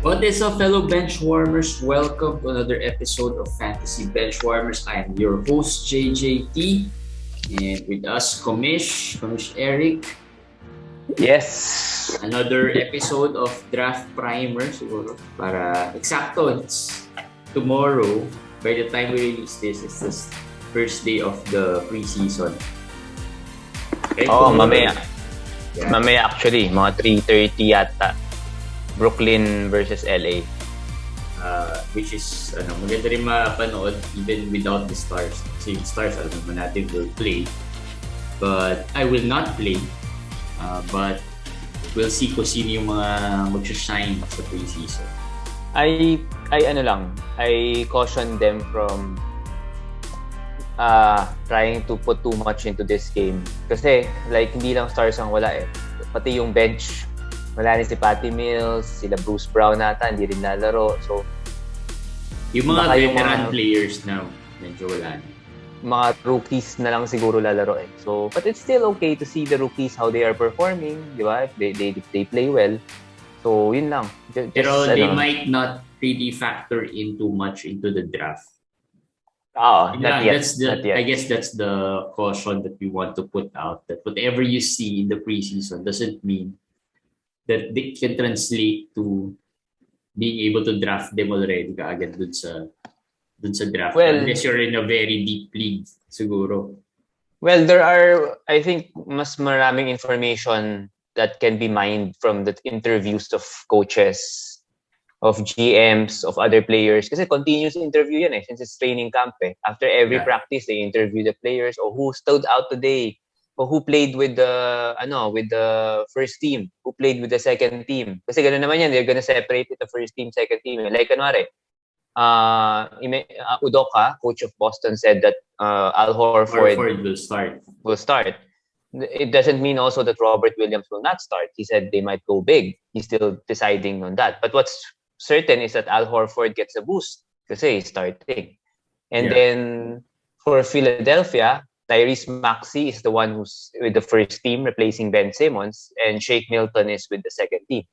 What is up, fellow benchwarmers? Welcome to another episode of Fantasy Benchwarmers. I am your host, JJT, and with us, Komish Eric. Yes. Another episode of Draft Primer, siguro. Para eksakto, it's tomorrow. By the time we release this, it's the first day of the preseason. Okay, mamaya. Yeah. Mamaya actually, mga 3:30 yata. Brooklyn versus LA. Which is maganda rin mapanood even without the stars. Kasi yung stars, alam naman natin will play. But I will not play. But we'll see kung sino yung mga mag-shine sa preseason. I caution them from trying to put too much into this game. Kasi like hindi lang stars ang wala eh. Pati yung bench, wala rin si Patty Mills, sila Bruce Brown nata, hindi rin nalaro. So, yung mga veteran players na medyo wala na. Mga rookies na lang siguro lalaro eh. So, but it's still okay to see the rookies how they are performing, di ba? If they play well. So, yun lang. Pero they might not really factor in too much into the draft. Not yet. I guess that's the caution that we want to put out. That whatever you see in the preseason doesn't mean that they can translate to being able to draft them already kaagad dun sa draft. Well, unless you're in a very deep league, siguro. Well, there are, I think, mas maraming information that can be mined from the interviews of coaches, of GMs, of other players. Kasi continuous interview yan eh, since it's training camp eh. After every practice, they interview the players or who stood out today, o who played with the first team, who played with the second team. Kasi gano'n naman yan, they're gonna separate it, the first team, second team. Like, kunwari, Udoka, coach of Boston, said that Al Horford will start. It doesn't mean also that Robert Williams will not start. He said they might go big. He's still deciding on that. But what's certain is that Al Horford gets a boost kasi he's starting. And then for Philadelphia, Tyrese Maxey is the one who's with the first team replacing Ben Simmons, and Shake Milton is with the second team.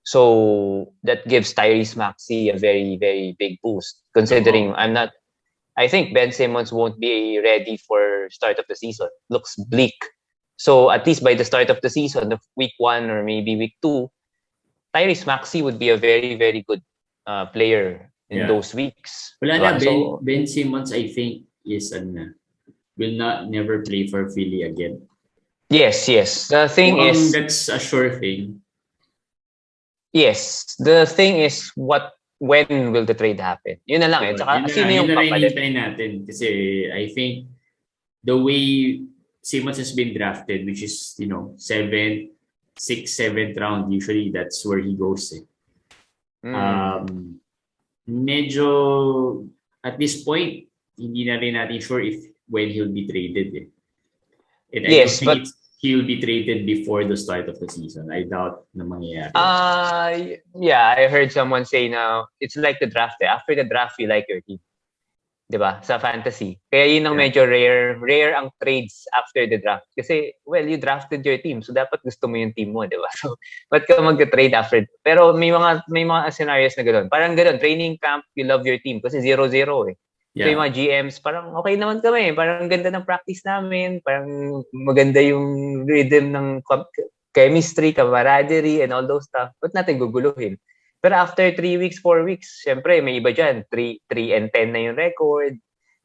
So that gives Tyrese Maxey a very, very big boost. Considering I think Ben Simmons won't be ready for start of the season. Looks bleak. So at least by the start of the season, of week 1 or maybe week 2, Tyrese Maxey would be a very, very good player in those weeks. Wala na, Ben Simmons, I think, is will never play for Philly again. Yes. The thing is, that's a sure thing. Yes, the thing is when will the trade happen? Yun na lang eh. Tsaka sino yung papalit natin kasi I think the way Simmons has been drafted, which is 7th, 6th, 7th round, usually that's where he goes eh. Medyo at this point hindi na rin natin sure when he'll be traded eh. And I don't think he'll be traded before the start of the season. I doubt na mangyayari. I heard someone say now it's like the draft eh. After the draft, you like your team. Diba? Sa fantasy. Kaya yun ang medyo rare. Rare ang trades after the draft. Kasi, you drafted your team. So, dapat gusto mo yung team mo, diba? So, ba't ka mag-trade after? Pero may mga scenarios na gano'n. Parang gano'n, training camp, you love your team. Kasi 0-0 eh. So yung mga GMs, parang okay naman kami. Parang ganda ng practice namin. Parang maganda yung rhythm ng chemistry, camaraderie, and all those stuff. Ba't natin guguluhin? Pero after 3 weeks, 4 weeks, syempre may iba dyan. 3-10 na yung record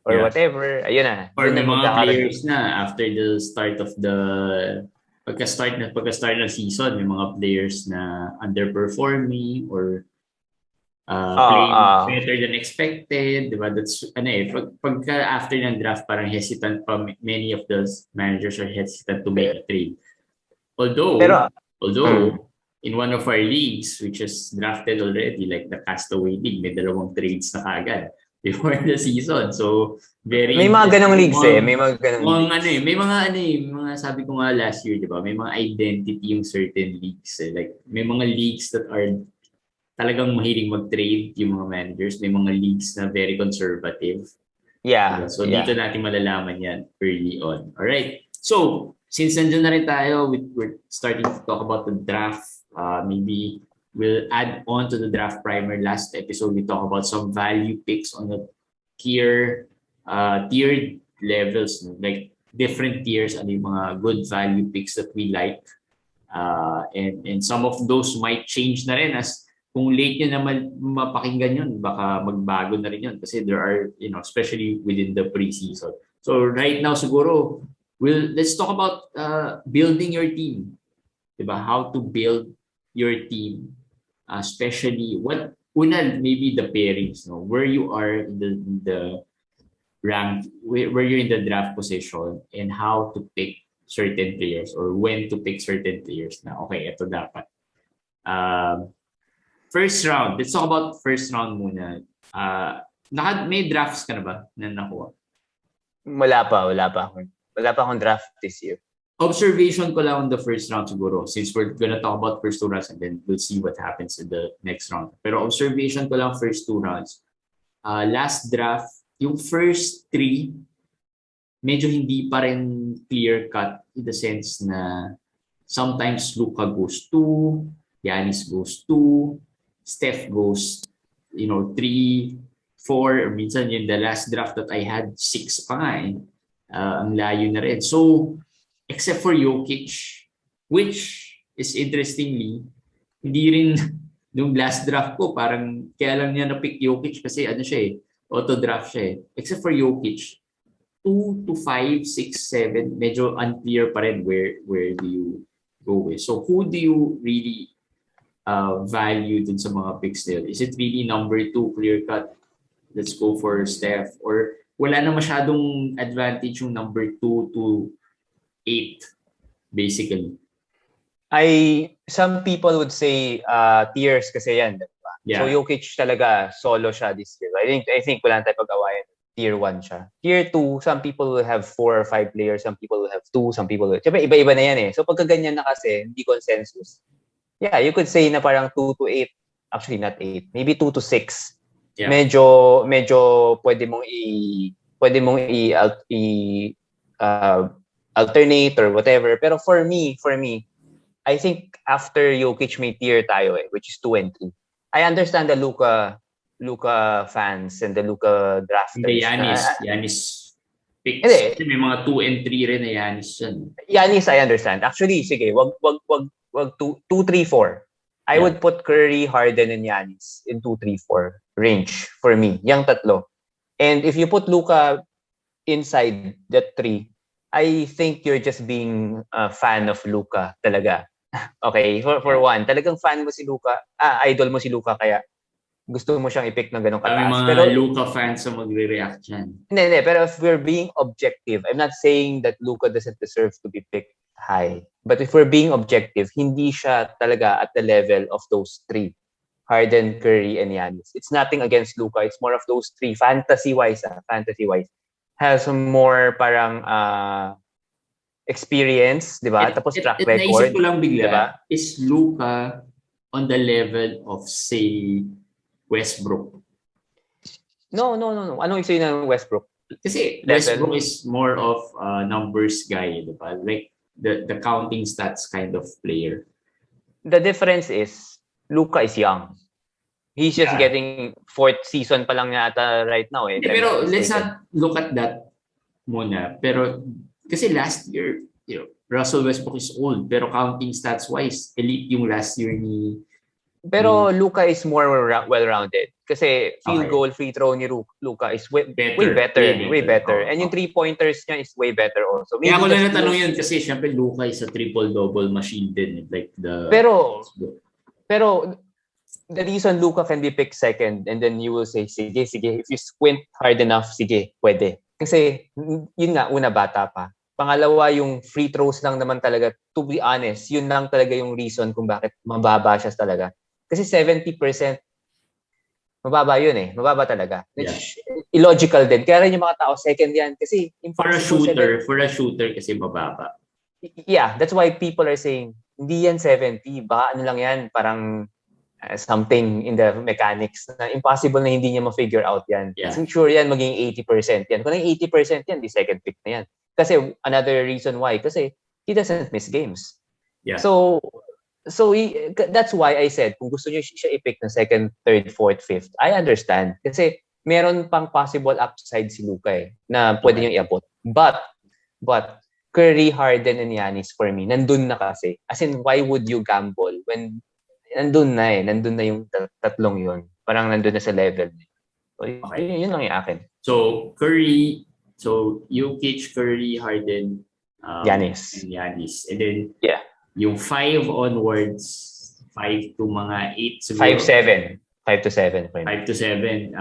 or whatever. Ayun na. Or may mga players na after the start of the pagka-start ng season, may mga players na underperforming or playing better than expected, diba? That's pagka after ng draft parang hesitant pa, many of those managers are hesitant to make a trade. Although in one of our leagues which is drafted already, like the Castaway League, may 2 trades na kagad before the season. So very may mga ganong leagues eh, may mga ganong may mga sabi ko nga last year, diba? May mga identity yung certain leagues eh. Like may mga leagues that are talagang mahilig mag-trade yung mga managers. May mga leagues na very conservative. Yeah. So dito natin malalaman yan early on. Alright. So, since nandiyan na rin tayo, we're starting to talk about the draft. Maybe we'll add on to the draft primer. Last episode, we talked about some value picks on the tiered levels, like different tiers, ano yung mga good value picks that we like. And some of those might change na rin as kung late nyo naman mapakinggan yun, baka magbago na rin yun kasi there are, especially within the preseason. So right now siguro, let's talk about building your team. Diba? How to build your team, especially maybe the pairings, no? Where you are in the rank, where you're in the draft position and how to pick certain players or when to pick certain players na, okay, ito dapat. First round, let's talk about first round muna. May drafts ka na ba na nakuha? Wala pa akong draft this year. Observation ko lang on the first round siguro since we're gonna talk about first 2 rounds and then we'll see what happens in the next round. Pero observation ko lang first 2 rounds. Last draft, yung first 3 medyo hindi pa rin clear cut in the sense na sometimes Luka goes 2, Giannis goes 2, Steph goes 3, 4, or minsan yung the last draft that I had 6 pa nga eh. Ang layo na rin. So except for Jokic, which is interestingly hindi rin yung last draft ko parang kaya lang niya na-pick Jokic kasi auto draft siya eh. Except for Jokic, 2 to 5, 6, 7, medyo unclear pa rin where do you go with. So who do you really value dun sa mga picks nila? Is it really number 2 clear cut? Let's go for Steph. Or wala na masyadong advantage yung number 2 to 8 basically? Some people would say tiers kasi yan. Diba? Yeah. So Jokic talaga solo siya this year. I think wala tayong pag-awayan. Tier 1 siya. Tier 2, some people will have 4 or 5 players, some people will have 2, some people will... Siyempre, iba-iba na yan eh. So pagka ganyan na kasi, hindi consensus. Yeah, you could say na parang 2 to 8. Actually, not 8. Maybe 2 to 6. Yeah. Medyo pwede mong alternate or whatever. Pero for me, I think after Jokic may tier tayo which is 2 and 3. I understand the Luka fans and the Luka drafters. The Giannis picks. Kasi may mga 2 and 3 rin na Giannis yan. Giannis, I understand. Actually, sige, wag 2, 3, 4. I would put Curry, Harden, and Giannis in 2, 3, 4 range for me. Yang tatlo. And if you put Luka inside that 3, I think you're just being a fan of Luka talaga. Okay, for one, talagang fan mo si Luka, idol mo si Luka kaya gusto mo siyang i-pick ng ganong kataas. May mga Luka fans na magre-react dyan. Hindi. Pero if we're being objective, I'm not saying that Luka doesn't deserve to be picked high. But if we're being objective, hindi siya talaga at the level of those 3. Harden, Curry, and Giannis. It's nothing against Luka. It's more of those 3. Fantasy-wise. Has more parang experience, di ba? Tapos track record. Naisip ko lang bigla, diba? Is Luka on the level of, say, Westbrook? No. Anong isa ng Westbrook? Kasi Westbrook is more of a numbers guy, diba? Like the counting stats kind of player. The difference is Luka is young. He's just getting 4th season pa lang yata right now eh. Pero let's not look at that muna. Pero kasi last year, Russell Westbrook is old, pero counting stats wise, elite yung last year ni. Pero Luka is more well-rounded. Kasi field goal, free throw ni Luka is way better. And yung 3-pointers niya is way better also. Kaya ako na natanong yun kasi syempre Luka is a triple-double machine din. Like Pero the reason Luka can be picked second and then you will say, sige, if you squint hard enough, sige, pwede. Kasi yun nga, una bata pa. Pangalawa, yung free throws lang naman talaga, to be honest, yun lang talaga yung reason kung bakit mababa siya talaga. Kasi 70%, mababa yun eh. Mababa talaga. Which, illogical din. Kaya rin yung mga tao, second yan. Kasi for a shooter kasi mababa. Yeah, that's why people are saying, hindi yan 70. Baka ano lang yan, parang something in the mechanics na impossible na hindi niya ma-figure out yan. Yeah. So sure yan, maging 80% yan. Kung naging 80% yan, di second pick na yan. Kasi another reason why, kasi he doesn't miss games. Yeah. So, So that's why I said, kung gusto niyo siya i-pick na second, third, fourth, fifth, I understand. Kasi meron pang possible upside si Luka na pwede niyong iabot. But Curry, Harden, and Giannis for me, nandun na kasi. As in, why would you gamble when nandun na Nandun na yung tatlong yun. Parang nandun na sa level. So, yun lang yung akin. So, Jokic, Curry, Harden, Giannis. And Giannis. And then, yung 5 onwards, 5 to mga 8 siguro. 5 to 7. 5 to 7.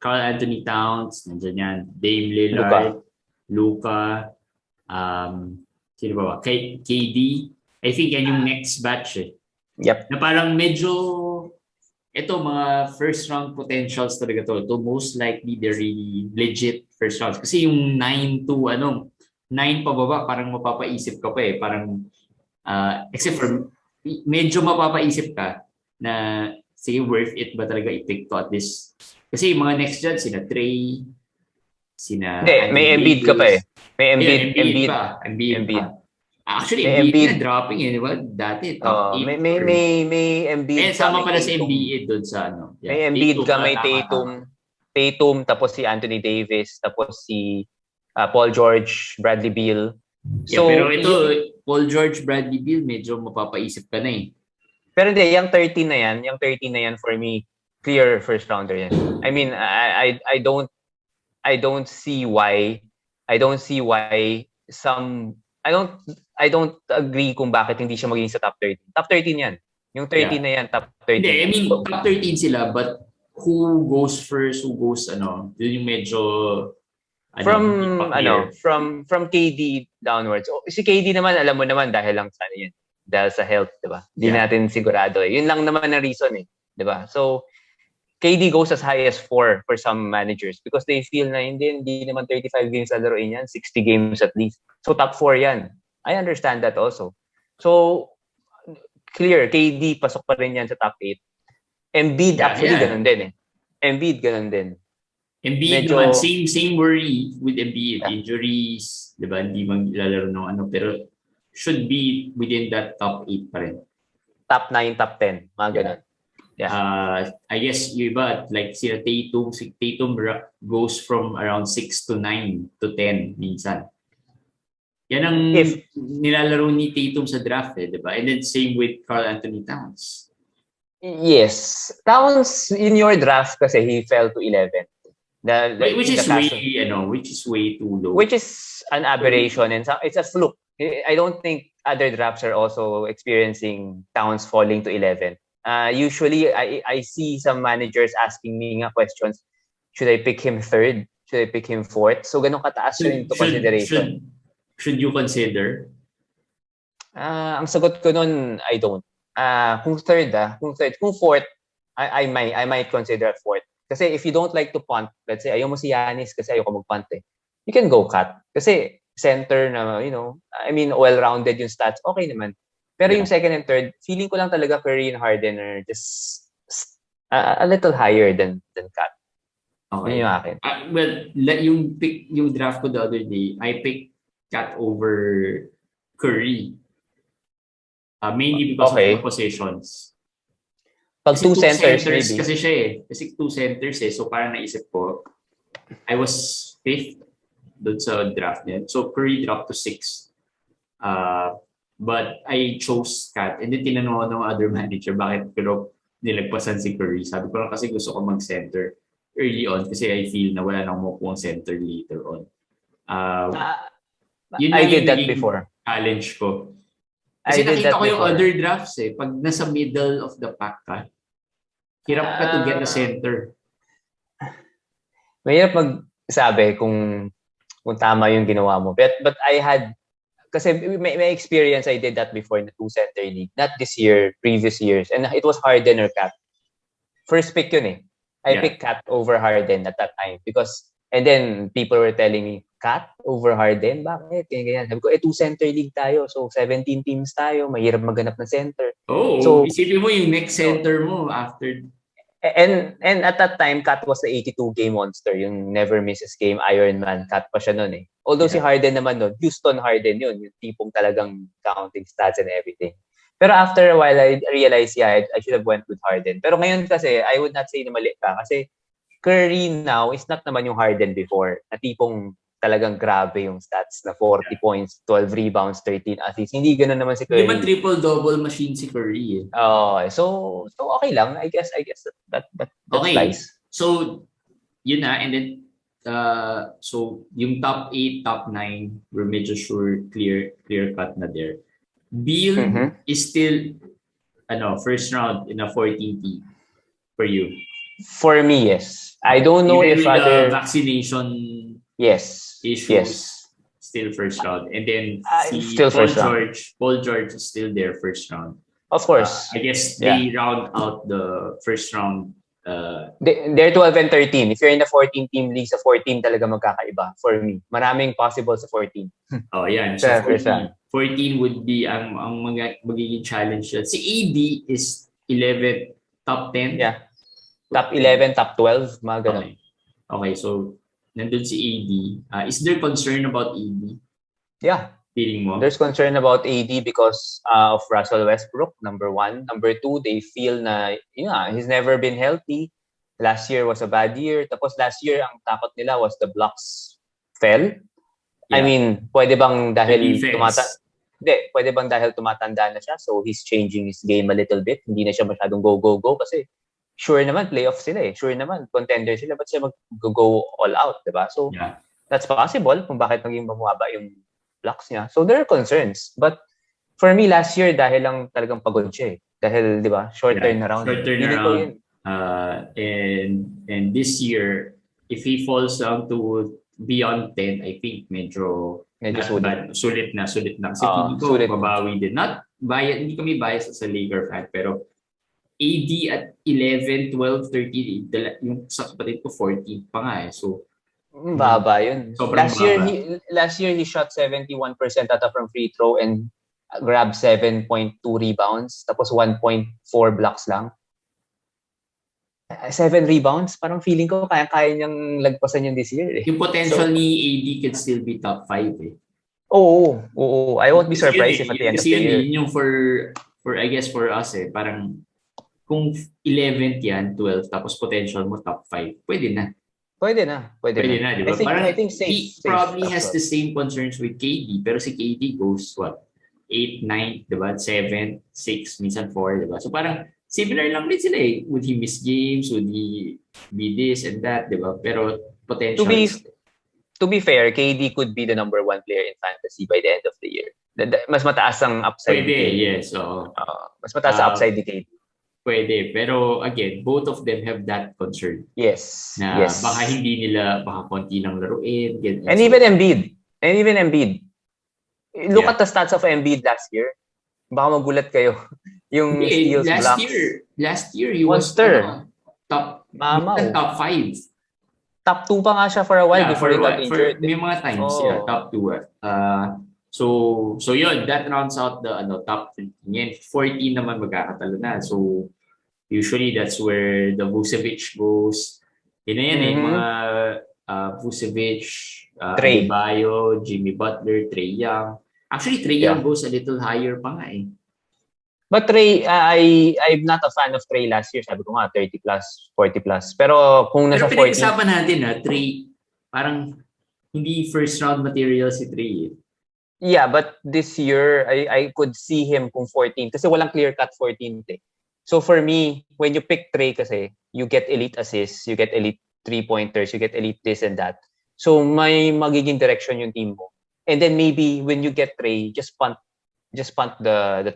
Karl Anthony Towns, nandiyan yan. Dame Lillard, Luka, sino ba? KD. I think yan yung next batch Yep. Na parang medyo, ito mga first round potentials talaga to. To most likely they're really legit first rounds. Kasi yung 9 pababa, parang mapapaisip ka pa Parang, except for, medyo mapapaisip ka na, sige, worth it ba talaga i-pick to at this? Kasi yung mga next dyan, sina Trey, may Embiid ka pa May Embiid pa. Actually, Embiid na dropping di ba? Dati, top 8. May Embiid sama pala si Embiid doon sa ano. Yeah. May Embiid ka, may Tatum, tapos si Anthony Davis, tapos si Paul George, Bradley Beal. So, pero ito, Paul George, Bradley Beal, medyo mapapaisip ka na Pero hindi, yung 13 na yan for me, clear first rounder yan. I mean, I don't see why I don't agree kung bakit hindi siya maging sa top 13. Top 13 yan. Yung 13 na yan, top 13. Hindi, I mean, top 13 sila, but who goes first, who goes, yun yung medyo, from KD downwards. Si KD naman, alam mo naman, dahil lang sa yan. Dahil sa health, di ba? Hindi natin sigurado Yun lang naman ang reason di ba? So, KD goes as high as 4 for some managers because they feel na hindi naman 35 games na laruin yan, 60 games at least. So, top 4 yan. I understand that also. So, clear, KD pasok pa rin yan sa top 8. Embiid actually ganun din Embiid ganun din. Embiid naman, same worry with Embiid. Injuries, di ba? Hindi maglalaro ng pero should be within that top 8 pa rin. Top 9, top 10, mga ganun. I guess yung iba, like sila Tatum goes from around 6 to 9 to 10 minsan. Yan ang nilalaro ni Tatum sa draft di ba? And then same with Karl Anthony Towns. Yes. Towns, in your draft kasi, he fell to 11. Which is way too low. Which is an aberration and it's a fluke. I don't think other drafts are also experiencing Towns falling to 11. Usually, I see some managers asking me questions. Should I pick him third? Should I pick him fourth? So, ganun kataas yun into consideration. Should you consider? Ang sagot ko nun, I don't. Kung third. Kung fourth, I might consider fourth. Kasi if you don't like to punt, let's say, ayaw mo si Giannis kasi ayaw ko mag-punt you can go cut. Kasi center na, I mean, well-rounded yung stats, okay naman. Pero yung second and third, feeling ko lang talaga Curry and Harden are just a little higher than Cat. Okay. Yun yung akin. Well, yung draft ko the other day, I picked Cat over Curry. Mainly because of the positions. Pag two centers maybe. Kasi siya Kasi two centers So parang naisip ko, I was 5th doon sa draft niya. So Curry dropped to 6. But I chose Cat. And then tinanong ko ng other manager, bakit pero nilagpasan si Curry. Sabi ko lang kasi gusto ko mag-center early on kasi I feel na wala nang makuha center later on. I did that before. Challenge ko. Kasi nakita ko yung other drafts Pag nasa middle of the pack ka, hirap ka to get a center. Mahirap magsabi kung tama yung ginawa mo. But I had, kasi may experience, I did that before in the 2-center league. Not this year, previous years. And it was Harden or Cat. First pick yun I picked Cat over Harden at that time. And then people were telling me, Cat over Harden? Bakit? Ganyan. Sabi ko, 2-center league tayo. So 17 teams tayo. Mahirap maghanap ng center. So isipin mo yung next center mo after. And at that time, Cat was the 82-game monster. Yung never misses game, Iron Man. Cat pa siya nun Although si Harden naman nun, Houston Harden yun. Yung tipong talagang counting stats and everything. Pero after a while, I realized, I should have went with Harden. Pero ngayon kasi, I would not say na mali ka. Kasi Curry now is not naman yung Harden before. Na tipong talagang grabe yung stats na 40 points, 12 rebounds, 13 assists. Hindi ganoon naman si Curry. Hindi man triple-double machine si Curry eh. So okay lang. I guess that's okay. nice. So, yun na. And then, so yung top 8, top 9, we're medyo sure clear cut na there. Beal is still first round in a 14 team for you. For me, yes. I don't know even if with other the vaccination issues, still first round. And then still Paul George is still there first round. Of course. I guess they round out the first round. They're 12 and 13. If you're in the 14-team league, sa 14 talaga magkakaiba for me. Maraming possible sa 14. Oh, yeah. So 14 would be ang magiging challenge. Si AD is 11, top 10? Yeah. Top 11, top 12, mga ganun. Okay, so nandun si AD. Is there concern about AD? Yeah. Feeling mo? There's concern about AD because of Russell Westbrook, number 1. Number 2, they feel na, he's never been healthy. Last year was a bad year. Tapos last year, ang takot nila was the blocks fell. Yeah. I mean, pwede bang dahil tumatanda na siya, so he's changing his game a little bit. Hindi na siya masyadong go kasi sure naman, playoff sila eh. Sure naman, contender sila. Ba't siya mag-go all out, diba? So, that's possible kung bakit maging bumaba yung blocks niya. So, there are concerns. But, for me, last year, dahil lang talagang pagod siya eh. Dahil, diba, short turnaround. Short turnaround. And this year, if he falls down to beyond 10, I think medyo sulit na. Kasi feeling ko, babawi din. Hindi kami biased as a Laker fan, pero AD at 11, 12, 13, yung sa kapatid ko 14 pa nga eh. So, baba yun. Last year he shot 71% ata from free throw and grabbed 7.2 rebounds, tapos 1.4 blocks lang. 7 rebounds, parang feeling ko kaya niyang lagpasan yun this year eh. Yung potential ni AD could still be top 5 eh. Oo. I won't be surprised if at the end of the year. Yun yung for I guess for us eh, parang kung 11th yan, 12, tapos potential mo top 5, pwede na. Pwede na, di ba? I think safe, he probably has the same concerns with KD, pero si KD goes what? 8, 9, di ba? 7, 6, minsan 4, di ba? So parang similar lang din sila eh. Would he miss games? Would he be this and that, di ba? Pero potential. To be fair, KD could be the number 1 player in fantasy by the end of the year. Mas mataas ang upside. Pwede, yes. So, mas mataas ang upside ni KD. Pwede. Pero again, both of them have that concern. Yes. Baka hindi nila, baka konti lang laruin. And even Embiid. Look at the stats of Embiid last year. Baka magulat kayo. Yung steals, blocks. Last year, he was top 5. Top 2 pa nga siya for a while before he got injured. May mga times, top 2. So yun, that rounds out the top 3. Ngayon, 14 naman magkakatalo na. So, usually that's where the Vucevic goes. Yun na yan mga Vucevic, Adebayo, Jimmy Butler, Trae Young. Actually, Trae Young goes a little higher pa nga eh. But Trae, I'm not a fan of Trae last year. Sabi ko nga, 30 plus, 40 plus. Pero kung nasa 40... Pero pinag-isapan natin Trae, parang hindi first round material si Trae eh. Yeah, but this year, I could see him kung 14. Kasi walang clear-cut 14 eh. So for me, when you pick Trae kasi, you get elite assists, you get elite 3-pointers, you get elite this and that. So may magiging direction yung team mo. And then maybe when you get Trae, just punt the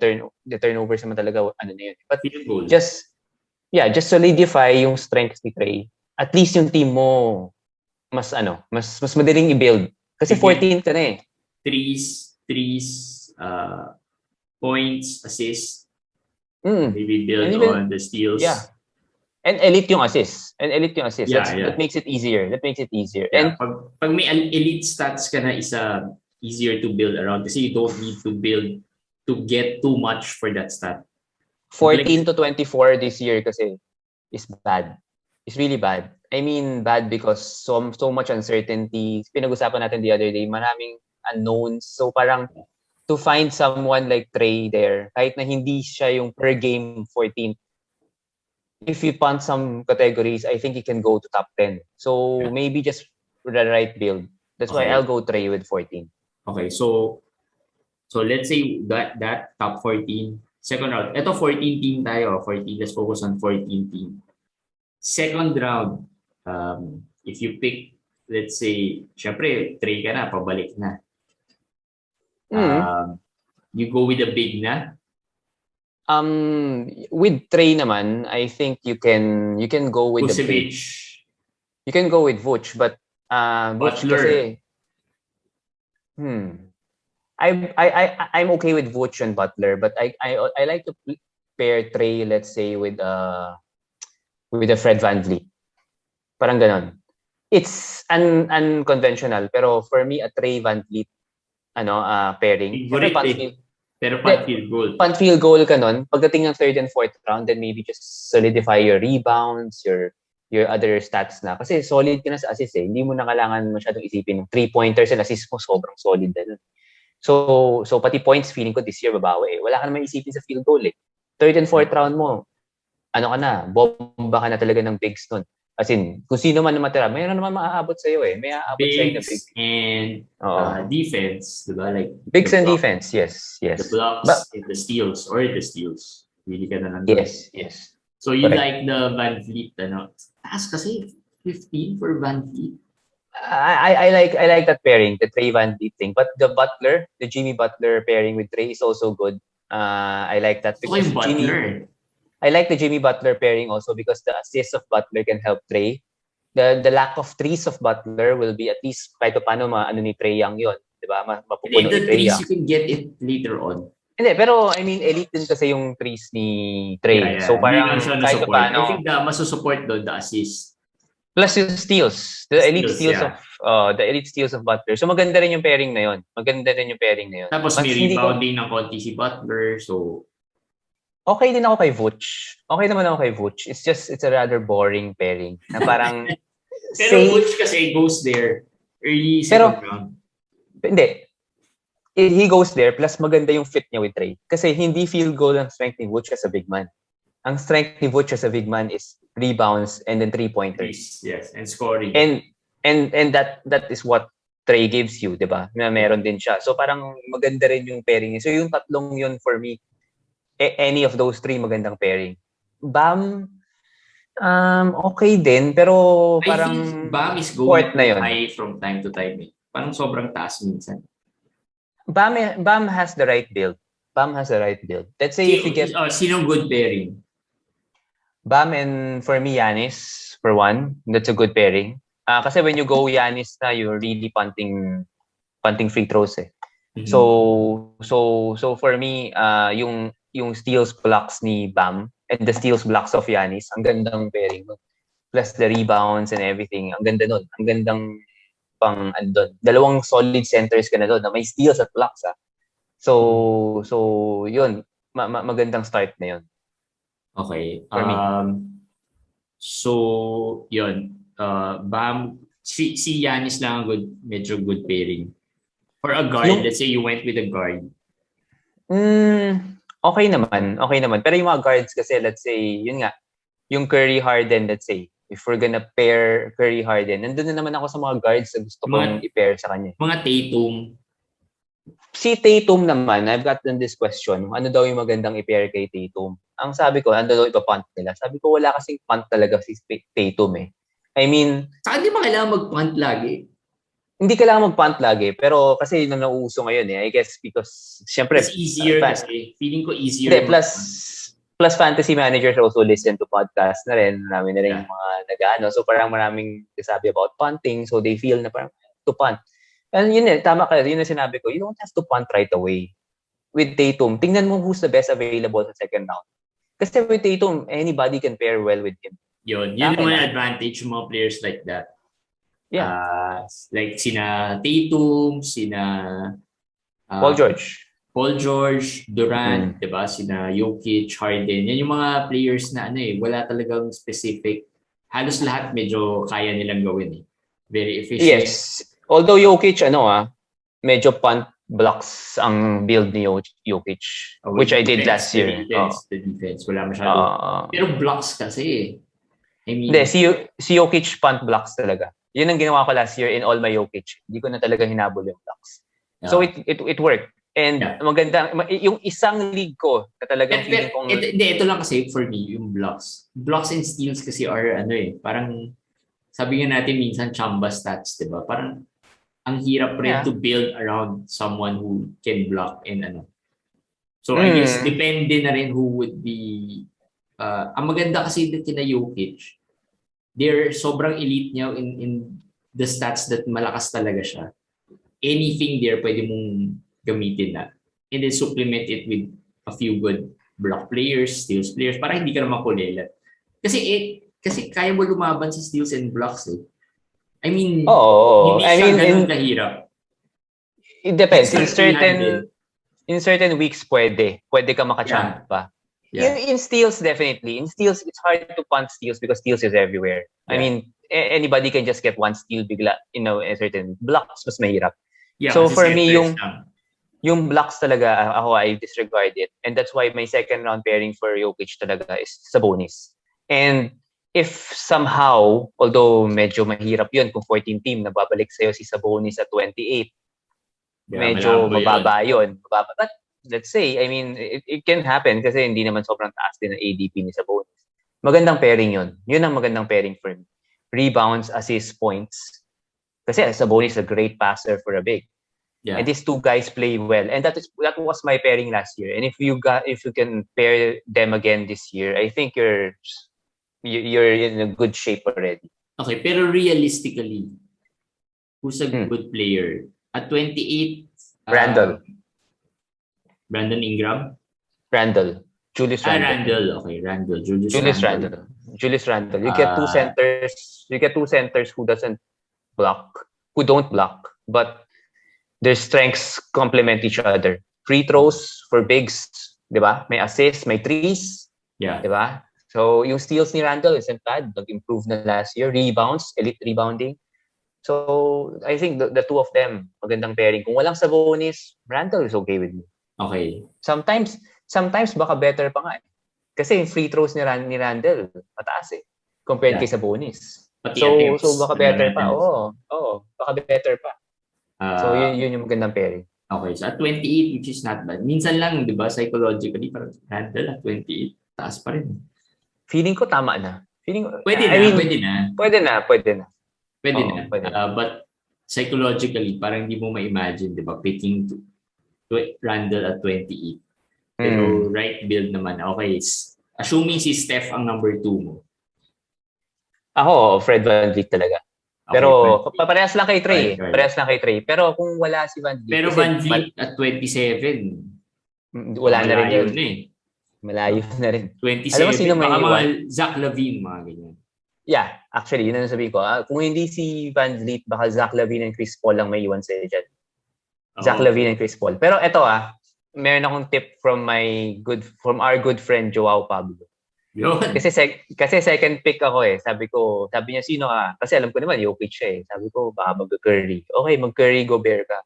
turnovers naman talaga na yun. But just solidify yung strength ni Trae. At least yung team mo mas madaling i-build. Kasi 14 ka na eh. Threes, points, assists. Maybe build on the steals. Yeah. And elite yung assists. That makes it easier. Yeah. And pag may elite stats ka na, isa easier to build around kasi you don't need to build to get too much for that stat. 14 to 24 this year kasi is bad. It's really bad. I mean, bad because so much uncertainty. Pinag-usapan natin the other day, maraming unknowns. So parang to find someone like Trey there, kahit na hindi siya yung per game 14, if you punt some categories, I think he can go to top 10. So maybe just the right build. That's why I'll go Trey with 14. Okay, so let's say that top 14, second round. Ito 14 team tayo, 14. Let's focus on 14 team. Second round, if you pick, let's say, syempre, Trey ka na, pabalik na. You go with a big na? With Trey naman, I think you can go with the big. You can go with Vooch, but Vooch kasi, I'm okay with Vooch and Butler, but I like to pair Trey, let's say, with a Fred VanVleet. Parang ganon. It's unconventional, pero for me, a Trey VanVleet pairing. Pero punt field goal. Punt field goal ka nun. Pagdating ng third and fourth round, then maybe just solidify your rebounds, your other stats na. Kasi solid ka na sa assist eh. Hindi mo na kailangan masyadong isipin. 3-pointers and assist mo, sobrang solid na nun. So pati points, feeling ko this year babawi eh. Wala ka naman isipin sa field goal eh. Third and fourth round mo, bomba ka na talaga ng bigs nun. As in, kung sino man na matira, mayroon naman maaabot sa'yo eh. May aabot sa'yo na bigs. And defense, diba? Like, bigs and defense, yes. The blocks and the steals, Really ka na nandun. Yes. So you like the VanVleet, taas kasi, 15 for VanVleet. I like that pairing, the Trey VanVleet thing. But the Jimmy Butler pairing with Trey is also good. I like that because I like the Jimmy Butler pairing also because the assists of Butler can help Trey. The lack of threes of Butler will be at least kahit paano ni Trey Young yun. Diba? Mapupuno ni Trey Young. You can get it later on. Hindi, pero I mean, elite din kasi yung threes ni Trey. So parang kahit paano. I think the masusupport doon, the assist. Plus yung steals. The elite steals of Butler. So maganda rin yung pairing na yun. Tapos may rebounding ng konti si Butler. So okay din ako kay Vooch. Okay naman ako kay Vooch. It's a rather boring pairing. Na parang pero Vooch kasi goes there early second round. Hindi. He goes there plus maganda yung fit niya with Trey. Kasi hindi field goal ang strength ni Vooch as a big man. Ang strength ni Vooch as a big man is rebounds and then 3-pointers. Yes, and scoring. And that is what Trey gives you, 'di ba? Na meron din siya. So parang maganda rin yung pairing niya. So yung tatlong yun for me, any of those three magandang pairing. Bam, okay din, pero parang I think Bam is going high from time to time. Parang sobrang taas minsan. Bam has the right build. Let's say if you get sinong good pairing? Bam and for me Giannis for one, that's a good pairing. Kasi when you go Giannis na, you're really punting free throws eh. Mm-hmm. So for me, yung steals blocks ni Bam and the steals blocks of Giannis, ang gandang pairing nun. Plus the rebounds and everything, ang ganda nun. Ang gandang pang andun. Dalawang solid centers ka na doon na may steals at blocks So yun, magandang start na yun. Okay. So yun, Bam, si Giannis lang ang medyo good pairing. For a guard, let's say you went with a guard. Okay naman. Pero yung mga guards kasi, let's say, yun nga, yung Curry Harden, let's say, if we're gonna pair Curry Harden, nandun na naman ako sa mga guards na gusto kong i-pair sa kanya. Mga Tatum. Si Tatum naman, I've gotten this question, ano daw yung magandang i-pair kay Tatum? Ang sabi ko, ano daw ipapunt nila? Sabi ko, wala kasing punt talaga si Tatum eh. I mean, saan di ba kailangan mag-punt lagi? Hindi kailangan mag-punt lagi, pero kasi yun ang nauuso ngayon eh. I guess because, syempre, it's easier kasi. Feeling ko easier. Plus fantasy managers also listen to podcasts na rin. Marami na rin yung mga nag-ano. So parang maraming sabi about punting. So they feel na parang to punt. And yun eh, tama ka. Yun na sinabi ko. You don't have to punt right away. With Tatum, tingnan mo who's the best available sa second round. Kasi with Tatum, anybody can pair well with him. Yun naman yung advantage ng mga players like that. Yeah. Like sina Tatum, sina Paul George, Durant, 'di ba? Sina Jokic, Harden. Yan yung mga players na wala talagang specific. Halos lahat medyo kaya nilang gawin eh. Very efficient. Yes. Although Jokic medyo punt blocks ang build ni Jokic, which I did last year. The defense. Wala masyado. Pero blocks kasi I mean, hindi, si Jokic punt blocks talaga. Yun ang ginawa ko last year in all my Jokic. Hindi ko na talaga hinabol yung blocks. So it worked. And maganda, yung isang league ko na talagang feeling kong... Ito lang kasi for me, yung blocks. Blocks and steals kasi are parang sabi nga natin minsan chamba stats, di ba? Parang ang hirap rin to build around someone who can block and So I guess depende na rin who would be... ang maganda kasi kina Jokic, they're sobrang elite niya in the stats that malakas talaga siya. Anything there pwede mong gamitin na. And then supplement it with a few good block players, steals players, para hindi ka na makulilat. Kasi kaya mo lumaban sa steals and blocks eh. I mean, hindi siya ganun kahirap. It depends. In certain weeks, pwede ka makachamp pa. Yeah. In steals, definitely. In steals, it's hard to punt steals because steals is everywhere. Yeah. I mean, anybody can just get one steal bigla, in certain blocks, mas mahirap. Yeah, so for me, yung blocks talaga, I disregard it. And that's why my second round pairing for Jokic talaga is Sabonis. And if somehow, although medyo mahirap yun, kung 14 team, nababalik sa'yo si Sabonis at 28, medyo mababa yun. But let's say, I mean, it can happen kasi hindi naman sobrang taas din ang ADP ni Sabonis. Magandang pairing yun. Yun ang magandang pairing for me. Rebounds, assists, points. Kasi Sabonis is a great passer for a big. Yeah. And these two guys play well. And that was my pairing last year. And if you can pair them again this year, I think you're in a good shape already. Okay, pero realistically, who's a good player? At 28, Brandon Ingram? Julius Randle. Julius Randle. You get two centers who don't block, but their strengths complement each other. Free throws for bigs, di ba? May assists, may threes. Yeah. Di ba? So, yung steals ni Randle isn't bad. Nag-improve na last year. Rebounds, elite rebounding. So, I think the two of them, magandang pairing. Kung walang Sabonis, Randle is okay with me. Okay. Sometimes baka better pa nga eh. Kasi yung free throws ni Randle, mataas eh. Compared kay Sabonis. So baka better pa. Oo, baka better pa. So yun yung magandang pairing. Okay, so at 28, which is not bad. Minsan lang, di ba, psychologically, parang Randle at 28, taas pa rin. Feeling ko tama na. Pwede na. But psychologically, parang hindi mo ma-imagine, di ba, picking Randle at 28. Pero right build naman. Okay, assuming si Steph ang number 2 mo. Ako, Fred VanVleet talaga. Pero parehas lang kay Trey. Parehas lang kay Trey. Pero kung wala si VanVleet. Pero VanVleet at 27. Wala na rin yun. Malayo na rin. 27. Alam mo sino may mga Zach LaVine, mga ganyan. Yeah, actually, yun ang sabihin ko. Kung hindi si VanVleet, baka Zach LaVine and Chris Paul lang may iwan sa'yo dyan. Zach LaVine and Chris Paul. Pero eto meron akong tip from our good friend Joao Pablo. Yun. Kasi second pick ako eh. Sabi niya sino ka? Kasi alam ko naman Jokic siya eh. Sabi ko baka mag-Curry. Okay, mag-Curry Gobert ka.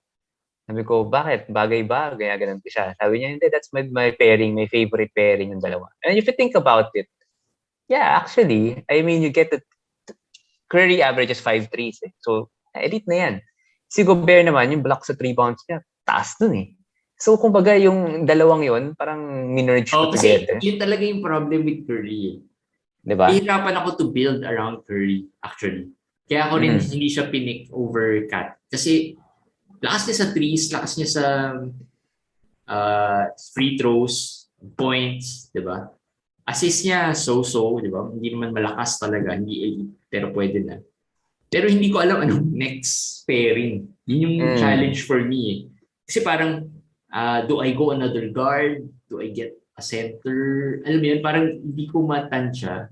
Sabi ko bakit? Bagay ba? Ganyan ko siya. Sabi niya hindi, that's my pairing, my favorite pairing yung dalawa. And if you think about it, yeah, actually, I mean you get the Curry averages 5 threes eh. So elite na yan. Si Gobert naman, yung blocks at rebounds niya, taas dun eh. So, kumbaga, yung dalawang yun, parang minerge ko together. Kasi yun talaga yung problem with Curry. Diba? Hihirapan ako to build around Curry, actually. Kaya ako rin hindi siya pinik over Cat. Kasi, lakas niya sa threes, lakas niya sa free throws, points, diba? Assist niya, so-so, diba? Hindi naman malakas talaga, hindi elite, pero pwede na. Pero hindi ko alam anong next pairing. Yun yung challenge for me eh. Kasi parang, do I go another guard? Do I get a center? Alam mo yun, parang hindi ko matansya.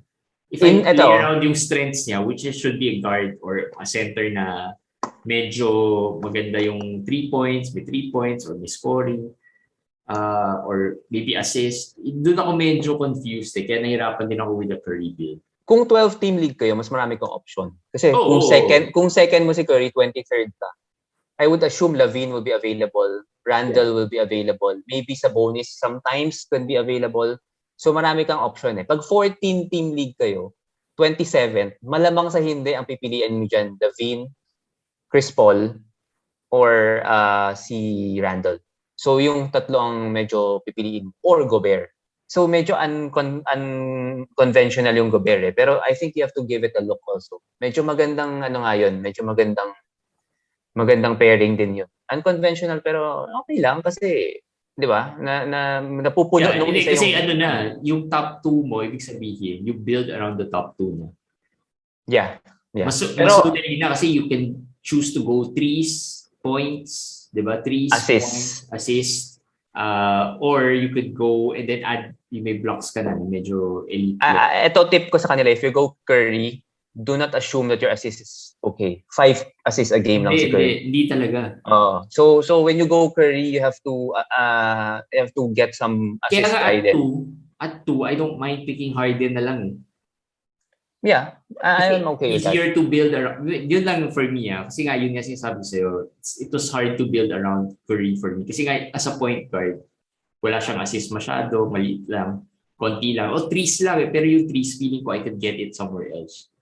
If I play around yung strengths niya, which should be a guard or a center na medyo maganda yung 3 points, may 3 points, or may scoring, or maybe assist. Doon ako medyo confused eh. Kaya nahirapan din ako with the Curry build. Kung 12-team league kayo, mas marami kang option. Kasi kung second mo si Curry, 23rd ka. I would assume Lavine will be available. Randall will be available. Maybe Sabonis sometimes could be available. So marami kang option eh. Pag 14-team league kayo, 27, malamang sa hindi ang pipilian mo dyan, Lavine, Chris Paul, or si Randall. So yung tatlo ang medyo pipiliin. Or Gobert. So medyo unconventional yung Gobert eh. Pero I think you have to give it a look also. Medyo magandang yun. Medyo magandang pairing din yun. Unconventional pero okay lang kasi 'di ba? Napupuno nung isa kasi yung yung top 2 mo, ibig sabihin, you build around the top 2 mo. Yeah. Mas madali na kasi you can choose to go threes, points, 'di ba? Threes, points, assist. Or you could go and then add yung may blocks ka na, medyo elite. Ito tip ko sa kanila, if you go Curry, do not assume that your assist is okay. 5 assists a game lang si Curry. Hindi talaga. So when you go Curry, you have to get some assist at 2, I don't mind picking Harden na lang. Yeah, I'm okay with that. Easier to build around. Yun lang for me. Kasi nga, yun nga sinasabi sa'yo, it was hard to build around Curry for me. Kasi nga, as a point guard, wala siyang assist masyado, maliit lang, konti lang. O threes lang pero yung threes, feeling ko I could get it somewhere else.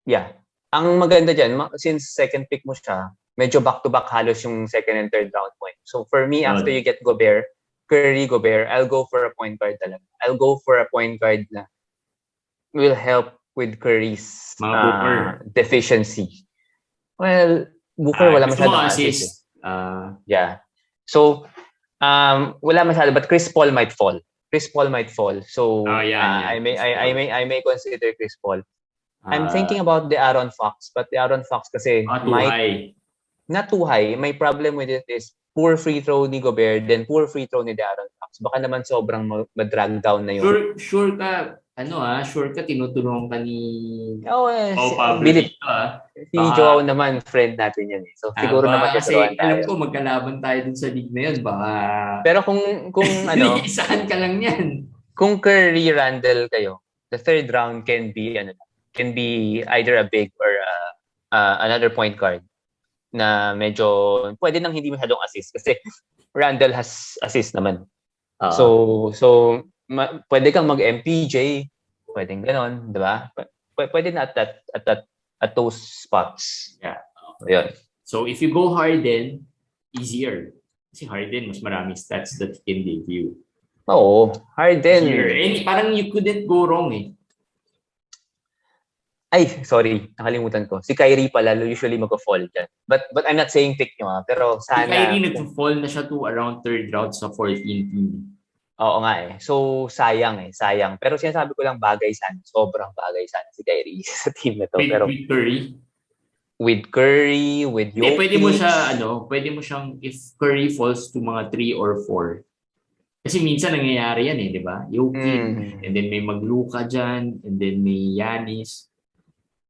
Yeah. Ang maganda dyan, since second pick mo siya, medyo back-to-back halos yung second and third round point. So for me, after you get Gobert, Curry, Gobert, I'll go for a point guard talaga. I'll go for a point guard na will help with Curry's deficiency. Well, Booker wala masyadong assist. Yeah. So, wala masyado, but Chris Paul might fall. So, I may consider Chris Paul. I'm thinking about the Aaron Fox, but the Aaron Fox kasi not too high. My problem with it is poor free throw ni Gobert, then poor free throw ni Aaron Fox. Baka naman sobrang ma-drag down na yun. Sure ka, tinutulungan ka ni Bilip. Si Joao naman, friend natin yan eh. So, siguro naman siya turuan tayo. Alam ko, magkalaban tayo dun sa league na yun. Baka... Pero kung isahan ka lang yan. Kung Curry, Randall kayo, the third round can be either a big or another point guard na medyo pwede nang hindi masyadong assist kasi Randall has assist naman. So pwede kang mag-MPJ, pwedeng ganon, 'di ba? Pwede na at those spots. Yeah. Yun. So if you go Harden, easier. Kasi Harden mas maraming stats that he can give you. Oo, Harden. And parang you couldn't go wrong eh. Ay, sorry, nakalimutan ko. Si Kyrie pala usually mag-fall dyan. But I'm not saying pick nyo pero sana... Si Kyrie nag-fall na siya to around third round sa 14 team. Oo nga eh. So, sayang. Pero sinasabi ko lang sobrang bagay sana si Kyrie sa team na to. With Curry? With Curry, with Jokic. Pwede mo siyang, if Curry falls to mga 3 or 4. Kasi minsan nangyayari yan eh, di ba? Jokic, and then may mag-Luka dyan, and then may Giannis.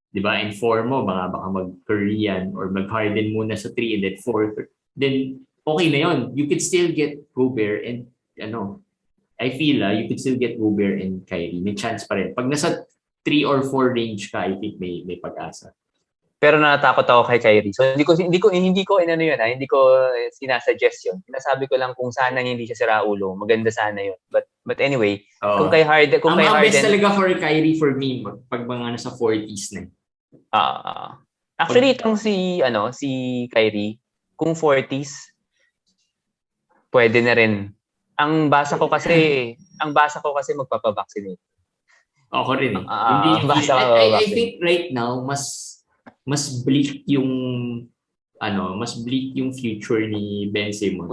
Di ba? In 4 mo, baka mag-Curry yan, or mag-Harden muna sa 3 and then 4. Then, okay na yun. You could still get Gobert and, I feel you could still get Gobert and Kyrie. May chance pa rin. Pag nasa 3 or 4 range ka, I think may pag-asa. Pero natatakot ako kay Kyrie. So hindi ko sinasuggest yun. Sinasabi ko lang kung sana hindi siya sira ulo, maganda sana yun. But anyway, kung kay Harden, ang best talaga for Kyrie for me pag mga nasa 40s na. Actually itong si Kyrie, kung 40s pwede na rin. Ang basa ko kasi magpapa-vaccinate. Ako rin. I think right now mas bleak yung future ni Ben Simmons.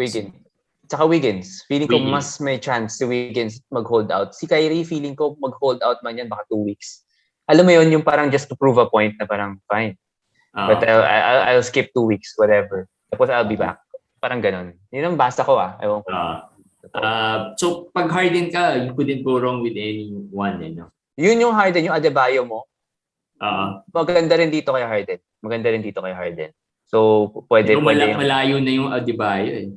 Wiggins. Feeling ko mas may chance si Wiggins mag-hold out. Si Kyrie, feeling ko mag-hold out man yan baka 2 weeks. Alam mo yun, yung parang just to prove a point na parang fine. But I'll skip 2 weeks, whatever. Tapos I'll be back. Parang ganun. Yun ang basa ko Ewan ko. So pag Harden ka, you couldn't go wrong with anyone. Yun yung Harden, yung Adebayo mo. Maganda rin dito kay Harden. So, pwede. Malayo na yung Adebayo eh.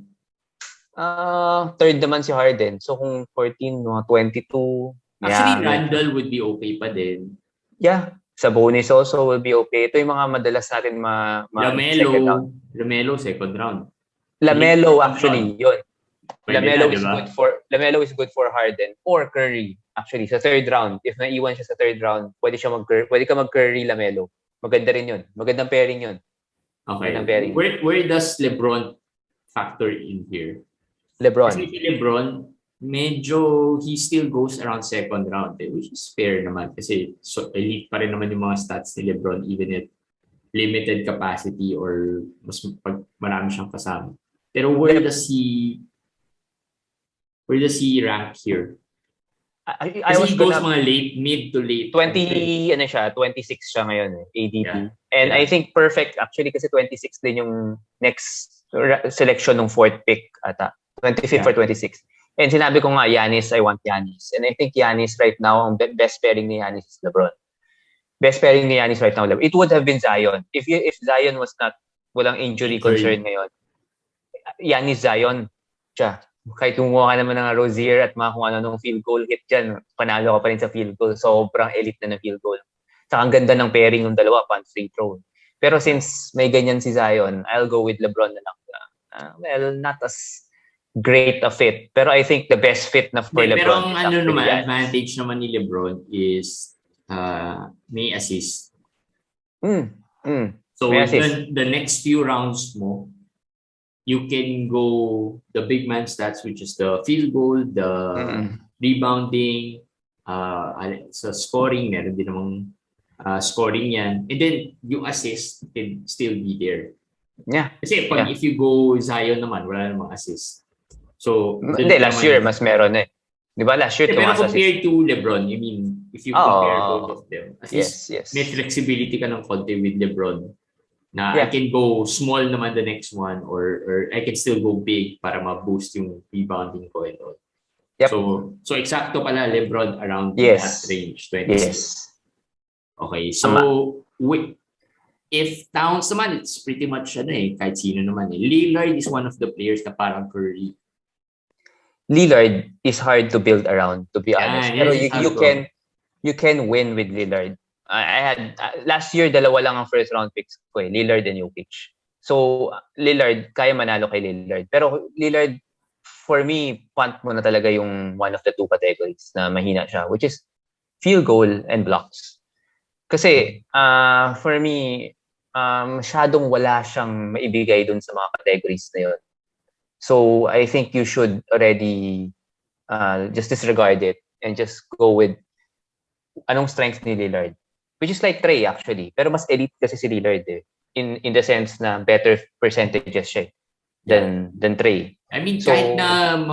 Third naman si Harden. So, kung 14, 22. Actually, Randall would be okay pa din. Yeah. Sabonis also will be okay. Ito yung mga madalas natin second round. Lamelo, second round. Lamelo actually, yun. Lamelo is good for Harden or Curry. Actually, sa third round, if naiwan siya sa third round, pwede ka mag-Curry Lamelo. Maganda rin yun. Magandang pairing yun. Okay. Pairing. Where does LeBron factor in here? LeBron. Kasi si LeBron, medyo he still goes around second round, which is fair naman kasi elite pa rin naman yung mga stats ni LeBron even if limited capacity or mas marami siyang kasama. Pero where does he rank here? Kasi he goes mga mid to late. 26 siya ngayon ADP. And I think perfect actually kasi 26 din yung next selection ng fourth pick ata. 25th or 26th. And sinabi ko nga, Giannis, I want Giannis. And I think Giannis right now, ang best pairing ni Giannis is LeBron. Best pairing ni Giannis right now, LeBron. It would have been Zion. If Zion was not, walang injury concern ngayon, Giannis, Zion, siya. Kahit kumuha ka naman ng Rozier at mga kung ano nung field goal hit dyan, panalo ka pa rin sa field goal. Sobrang elite na field goal. Saka ang ganda ng pairing ng dalawa, pan free throw. Pero since may ganyan si Zion, I'll go with LeBron na lang. Well, not as great a fit. Pero I think the best fit na for LeBron. Pero ang advantage naman ni LeBron is may assist. So the next few rounds mo, you can go the big man stats, which is the field goal, the rebounding, sa scoring, meron din namang scoring yan. And then yung assist can still be there. Yeah. Kasi if you go Zion naman, wala namang assist. So, last year mas meron eh. Di ba last year pero compared to LeBron, I mean, if you compare both of them, at least may flexibility ka ng konti with LeBron na I can go small naman the next one or I can still go big para ma-boost yung rebounding ko and all. Yep. So eksakto pala LeBron around that range, 26. Yes. Okay, so if Towns naman, it's pretty much kahit sino naman Lillard is one of the players na parang Curry. Lillard is hard to build around, to be honest. Pero you can win with Lillard. I had last year dalawa lang ang first round picks ko Lillard and Jokic. So Lillard kaya manalo kay Lillard. Pero Lillard for me punt mo na talaga yung one of the two categories na mahina siya, which is field goal and blocks. Kasi for me masyadong wala siyang maibigay dun sa mga categories na yun. So I think you should already just disregard it and just go with anong strength ni Lillard, which is like Trey actually, pero mas elite kasi si Lillard in the sense na better percentages siya than Trey. I mean kahit na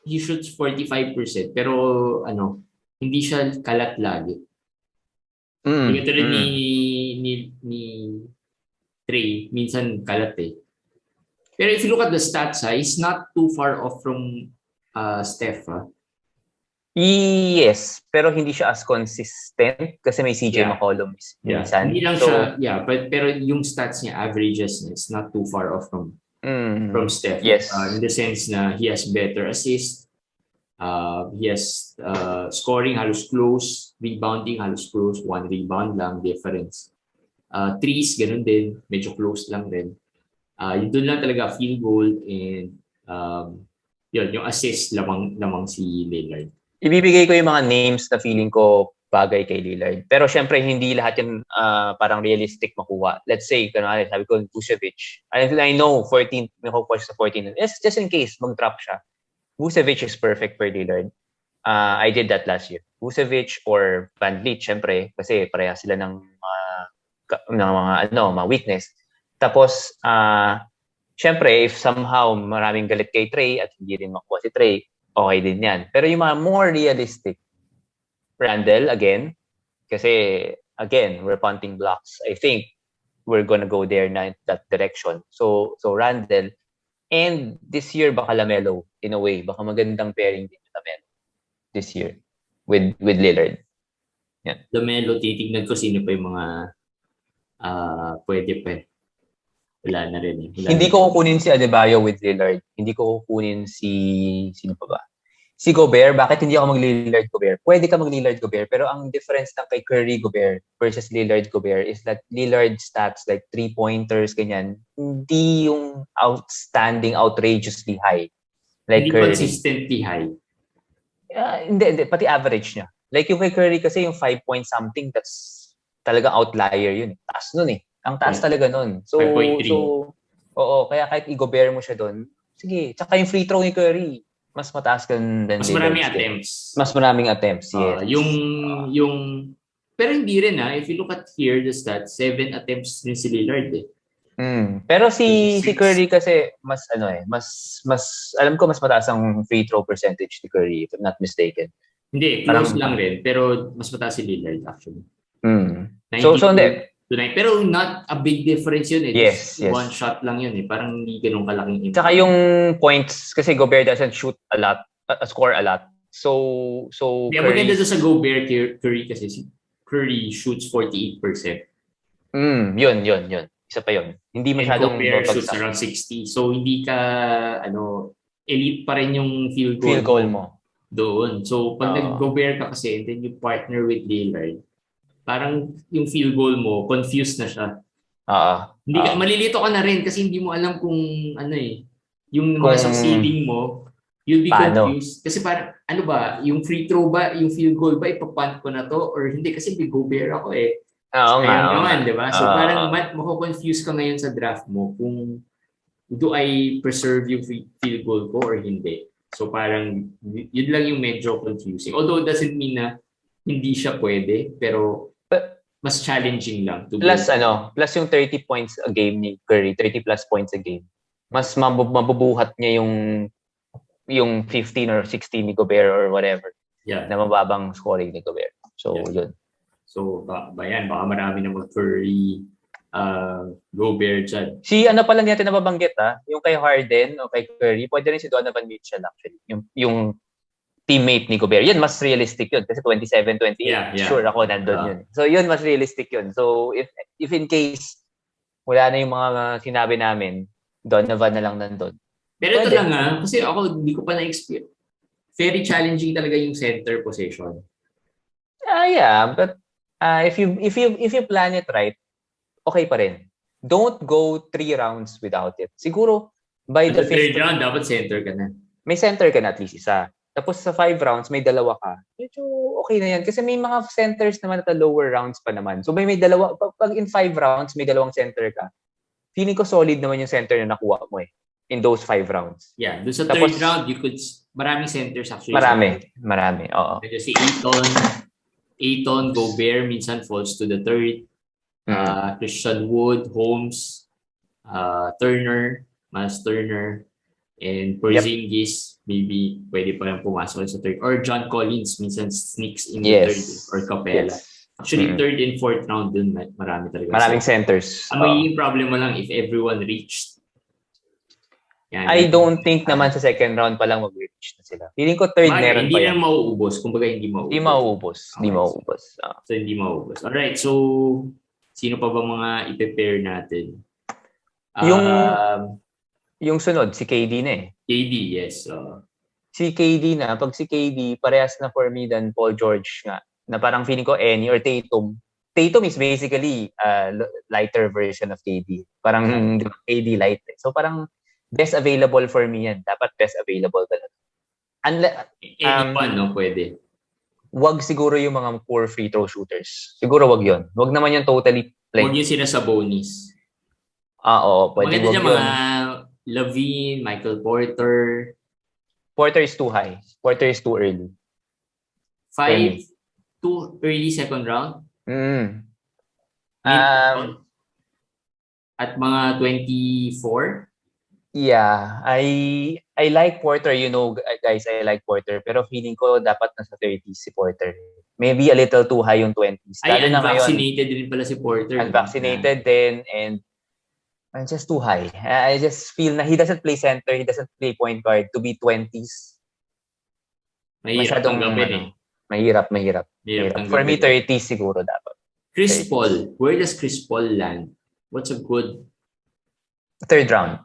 he shoots 45% pero hindi siya kalat lagi. Yung tulad ni Trey minsan kalat Pero if you look at the stats, he's not too far off from Steph. Yes, pero hindi siya as consistent kasi may CJ McCollum minsan. Hindi lang siya, pero yung stats niya, averages niya, it's not too far off from Steph. Yes. In the sense na he has better assist, he has scoring halos close, rebounding halos close, 1 rebound lang difference. Threes, ganun din, medyo close lang din. Yun doon lang talaga field goal and yung assist lamang si Lillard. Ibibigay ko yung mga names na feeling ko bagay kay Lillard. Pero syempre hindi lahat yung parang realistic makuha. Let's say, sabi ko Vucevic. I know 14, may kukuha siya sa 14. Just in case mag-drop siya. Vucevic is perfect for Lillard. I did that last year. Vucevic or Van Vliet, syempre, kasi pareha sila ng mga weakness. Tapos, syempre, if somehow maraming galit kay Trey at hindi rin makuha si Trey, okay din yan. Pero yung mga more realistic, Randall, again, kasi, again, we're punting blocks. I think we're gonna go there na in that direction. So Randall, and this year, baka Lamelo, in a way. Baka magandang pairing din Lamelo this year with Lillard. Yan. Lamelo, titignan ko sino pa yung mga pwede pa Wala na rin Hindi ko kukunin si Adebayo with Lillard. Hindi ko kukunin sino pa ba? Si Gobert, bakit hindi ako mag-Lillard Gobert? Pwede ka mag-Lillard Gobert, pero ang difference ng kay Curry Gobert versus Lillard Gobert is that Lillard stats like 3-pointers, ganyan, hindi yung outstanding, outrageously high. Like hindi Curry. consistently high. Hindi. Pati average niya. Like yung kay Curry kasi yung 5 point something, that's talagang outlier yun. Taas nun eh. Ang taas talaga nun. So, 5.3. Oo, kaya kahit i-Gobert mo siya doon, sige. Tsaka yung free throw ni Curry, mas mataas ka than mas maraming attempts. Mas maraming attempts, yes. Yung pero hindi rin if you look at here the stats, 7 attempts din si Lillard eh. Pero si Curry kasi mas alam ko mas mataas ang free throw percentage ni Curry, if I'm not mistaken. Hindi, close lang rin, pero mas mataas si Lillard actually. So hindi. Pero not a big difference yun eh. Yes. One shot lang yun eh. Parang hindi ganun kalaking impact. Tsaka yung points, kasi Gobert doesn't shoot a lot, score a lot. So yeah, maganda doon sa Gobert Curry kasi si Curry shoots 48%. Yun. Isa pa yun. Hindi masyadong Gobert shoots around 60. So hindi ka elite pa rin yung field goal mo doon. So pag nag-Gobert ka kasi and then you partner with Lillard, parang yung field goal mo, confused na siya. Hindi ka, malilito ka na rin kasi hindi mo alam kung yung mga succeeding mo, you'll be confused. Kasi parang, yung free throw ba, yung field goal ba, ipapunt ko na to? Or hindi, kasi may Gobert ako eh. Oo nga. Naman, di ba? So parang mako-confuse ka ngayon sa draft mo kung do I preserve yung field goal ko or hindi. So parang, yun lang yung medyo confusing. Although it doesn't mean na hindi siya pwede, pero mas challenging lang. Plus yung 30 points a game ni Curry, 30 plus points a game. Mas mabubuhat niya yung 15 or 16 ni Gobert or whatever. Yeah. Na mababang scoring ni Gobert. So, yun. So, baka marami na mag-Curry, Gobert dyan. Si pa lang natin nababanggit yung kay Harden o kay Curry, pwede rin si Donovan Mitchell actually. Yung teammate ni Gobert. Yun, mas realistic yun. Kasi 27-28, sure ako nandun yun. So, yun, mas realistic yun. So, if in case wala na yung mga sinabi namin, Donovan na lang nandun. Pero ito lang kasi ako, hindi ko pa na-experience. Very challenging talaga yung center position. Yeah, but if you plan it right, okay pa rin. Don't go 3 rounds without it. Siguro, by the 5th round, dapat center ka na. May center ka na at least isa. Tapos sa 5 rounds, may 2 ka. Medyo okay na yan. Kasi may mga centers naman at lower rounds pa naman. So may 2, pag in 5 rounds, may 2 center ka. Feeling ko solid naman yung center na nakuha mo in those 5 rounds. Yeah, doon sa third round, you could, maraming centers actually. Marami, oo. Medyo si Ayton, Gobert, minsan falls to the third. Christian Wood, Holmes, Turner, Miles Turner, and Porzingis, maybe pwede pa lang pumasok sa third. Or John Collins, minsan sneaks in the third. Or Capella. Actually, third and fourth round dun, marami talaga. Maraming centers. Ang magiging problem mo lang if everyone reached. I don't think naman sa second round pa lang mag-reach na sila. Feeling ko third meron pa yan. Hindi na mauubos. Kumbaga, hindi mauubos. Hindi mauubos. So, hindi mauubos. Alright, so, sino pa ba mga i-prepare natin? Yung sunod, si KD na eh. KD, yes. Si KD na, pag si KD, parehas na for me than Paul George nga. Na parang feeling ko any or Tatum. Tatum is basically a lighter version of KD. Parang KD light. So parang best available for me yan. Dapat best available talaga. Anyone, no? Pwede. Wag siguro yung mga poor free throw shooters. Siguro wag yun. Wag naman yung totally wag yung sila sa bonus. Oo. Pwede maganda dyan mga Lavine, Michael Porter. Porter is too high. Porter is too early. 5 to early second round. At mga 24. Yeah, I like Porter, guys, I like Porter, pero feeling ko dapat nasa 30s si Porter. Maybe a little too high yung 20s. Ay, unvaccinated din pala si Porter. Unvaccinated din, and just too high. I just feel na he doesn't play center, he doesn't play point guard to be 20s. Mahirap tanggapin Mahirap. For me, 30s siguro dapat. Chris Paul. Where does Chris Paul land? What's a good... Third round.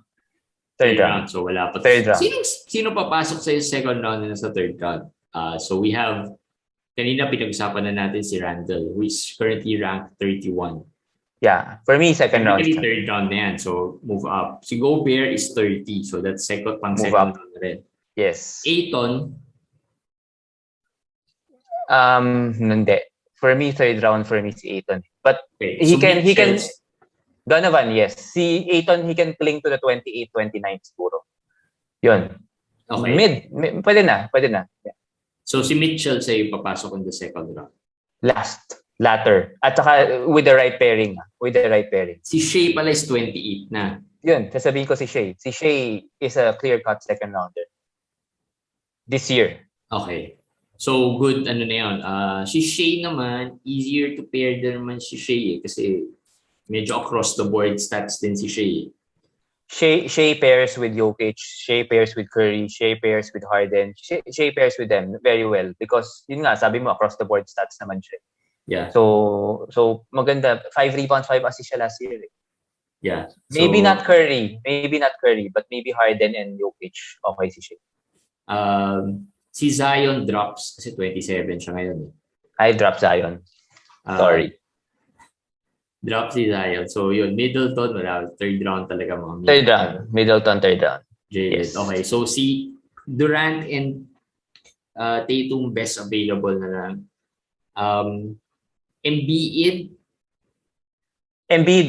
Third round. So wala pa. Third round. Sino papasok sa second round na sa third round? So we have, kanina pinag-usapan na natin si Randall, who is currently ranked 31. Yeah, for me, second round. Third round na yan, so move up. Si Gobert is 30, so that's second move round up. rin. Yes. Ayton? Hindi. For me, third round for me si Ayton. But okay. he can Donovan, yes. Si Ayton, he can cling to the 28, 29 siguro. Yun. Okay. Mid, pwede na. Yeah. So si Mitchell sa'yo papasok in the second round? Latter. At saka with the right pairing. Si Shea pala is 28 na. Yun, sasabihin ko si Shea. Si Shea is a clear-cut second rounder. This year. Okay. So good, ano na yun. Si Shea naman, easier to pair din naman si Shea kasi medyo across the board stats din si Shea. Shea pairs with Jokic, Shea pairs with Curry, Shea pairs with Harden, Shea pairs with them very well because yun nga, sabi mo across the board stats naman siya. Yeah. So maganda. 5 rebounds, 5 assists siya last year. Yeah. So, maybe not Curry, but maybe Harden and Jokic. Okay si Shea. Si Zion drops kasi 27 siya ngayon. I drop Zion. Sorry. Drop si Zion. So yun, Middleton, wala. Third round talaga mga Third round. Middleton, third round. Yes. Okay, so si Durant and Tatum best available na lang. Embiid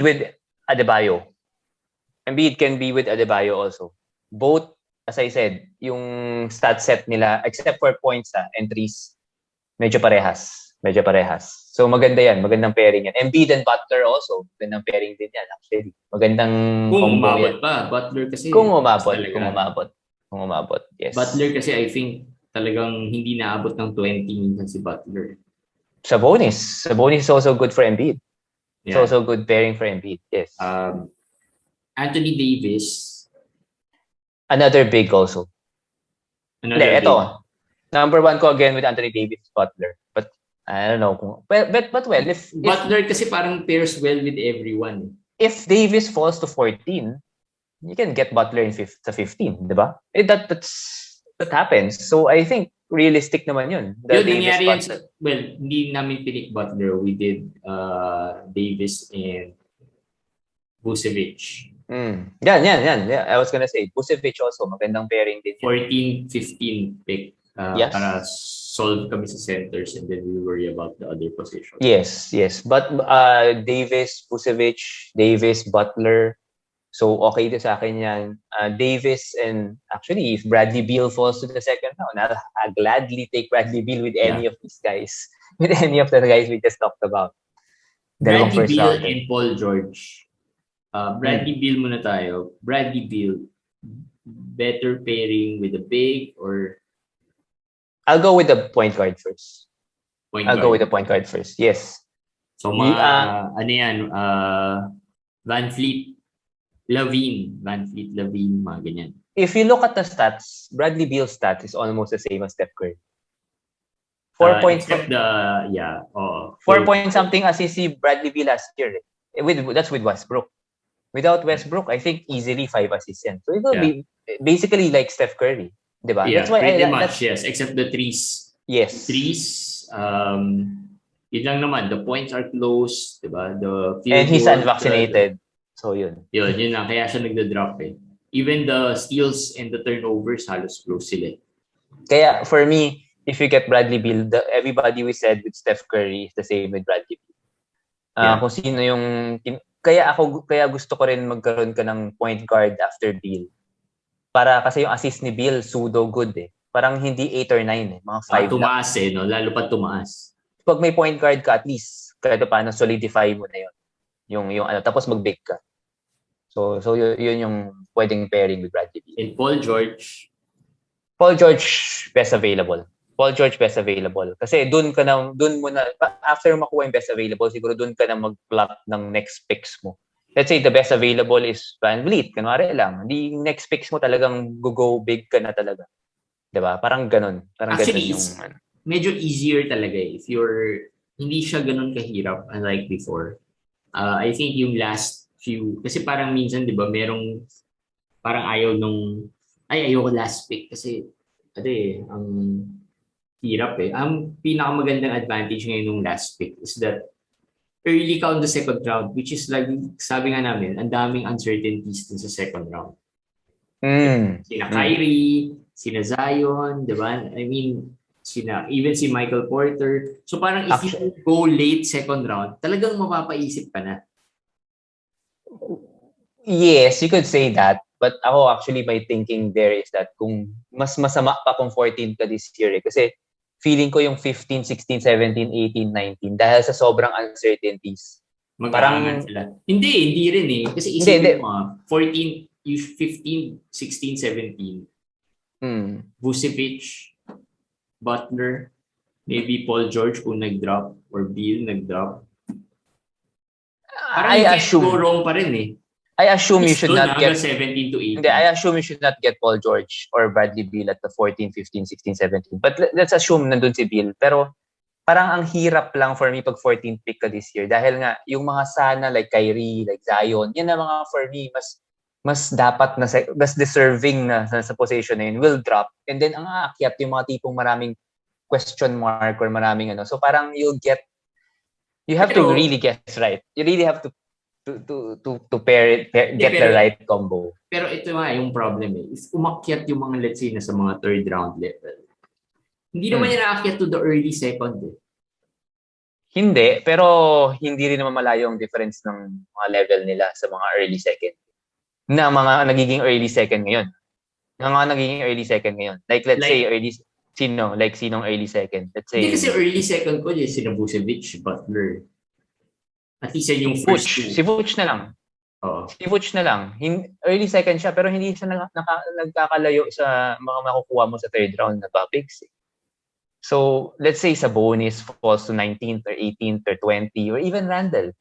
with Adebayo. Embiid can be with Adebayo also. Both, as I said, yung stat set nila, except for points and threes, medyo parehas. So maganda yan, magandang pairing yan. Embiid and Butler also, magandang pairing din yan actually. Magandang kung umabot pa, Butler kasi. Kung umabot, yes. Butler kasi I think talagang hindi naabot ng 20 minsan si Butler. Sabonis is also good for Embiid. Yeah. It's also good pairing for Embiid, yes. Anthony Davis. Another big also. Ito. Number one ko again with Anthony Davis, Butler. But I don't know. But well, if Butler kasi parang pairs well with everyone. If Davis falls to 14, you can get Butler in 15, di ba? That happens. So I think realistic naman yun. Nangyari yan well, hindi namin pinik Butler. We did Davis and Vucevic. Yan. Yeah, I was gonna say, Vucevic also, magandang pairing din. 14-15 pick. Yes. Para solve kami sa centers and then we worry about the other positions. Yes. But Davis, Vucevic, Butler, so okay din sa akin yan. Davis and actually, if Bradley Beal falls to the second round, I'll gladly take Bradley Beal with any of these guys. With any of the guys we just talked about. Bradley Beal and Paul George. Bradley Beal muna tayo. Bradley Beal, better pairing with a big or... I'll go with the point guard first. Go with the point guard first. Yes. So ano yan? Van Fleet, Lavine, mga ganyan. If you look at the stats, Bradley Beal's stats is almost the same as Steph Curry. 4 points. 4 point something assists si Bradley Beal last year. That's with Westbrook. Without Westbrook, I think easily 5 assists yan. So it will be basically like Steph Curry. Diba? Yeah, that's why pretty much, yes. Except the threes. Yes. Threes, yun lang naman. The points are close, diba? And he's unvaccinated. So yun. Yun lang. Kaya siya nagda-drop eh. Even the steals and the turnovers, halos close sila. Kaya for me, if you get Bradley Beal, everybody we said with Steph Curry is the same with Bradley Beal. Kung sino yung... Kaya gusto ko rin magkaroon ka ng point guard after Beal. Para kasi yung assist ni Bill, pseudo good eh. Parang hindi 8 or 9 eh. Mga 5 tumaas eh, no? Lalo pa tumaas. Pag may point guard ka, at least, kahit paano solidify mo na yun. Yung tapos mag-big ka. So yun yung pwedeng pairing with Bradley Beal. And Paul George, best available. Kasi dun mo na, after makuha yung best available, siguro dun ka na mag-plot ng next picks mo. Let's say the best available is Van Vliet, kanwari lang. Hindi next picks mo talagang go big ka na talaga. 'Di ba? Parang ganun. Actually, ganun yung medyo easier talaga if hindi siya ganun kahirap unlike before. I think yung last few kasi parang minsan 'di ba merong parang ayoko last pick kasi, ang hirap eh. Ang pinakamagandang advantage ngayon ng last pick is that early ka on the second round, which is like, sabi nga namin, ang daming uncertainties dun sa second round. Sina Kyrie, sina Zion, di ba? I mean, even si Michael Porter. So parang if you go late second round, talagang mapapaisip ka na. Yes, you could say that. But ako actually, my thinking there is that kung mas masama pa kung 14 ka this year kasi feeling ko yung 15, 16, 17, 18, 19 dahil sa sobrang uncertainties. Parang sila. Hindi rin eh. Kasi isipin mo, 14, 15, 16, 17. Vucevic, Butler, maybe Paul George kung nag-drop or Beal nag-drop. Parang I assume go wrong pa rin eh. I assume you should not get 17 to 18. Hindi, I assume you should not get Paul George or Bradley Beal at the 14, 15, 16, 17. But let's assume nandun si Beal. Pero parang ang hirap lang for me pag 14th pick ka this year. Dahil nga, yung mga sana like Kyrie, like Zion, yan na mga for me, mas dapat na, mas deserving na sa position na yun, will drop. And then ang aakyat, yung mga tipong maraming question mark or maraming ano. So parang you have to really guess right. You really have to pair get the right combo. Pero ito nga yung problem eh. If umakyat yung mga let's say na sa mga third round level, hindi naman yan aakyat to the early second eh. Hindi, pero hindi rin naman malayo ang difference ng mga level nila sa mga early second. Na mga nagiging early second ngayon. Like let's say sinong early second? Let's say hindi kasi early second ko sina Vucevic, Butler. At least yung first two. Si Vuce na lang. Si Vuce na lang. Early second siya, pero hindi siya nagkakalayo sa mga makukuha mo sa third round na top picks. So, let's say Sabonis falls to 19th or 18th or 20 or even Randall.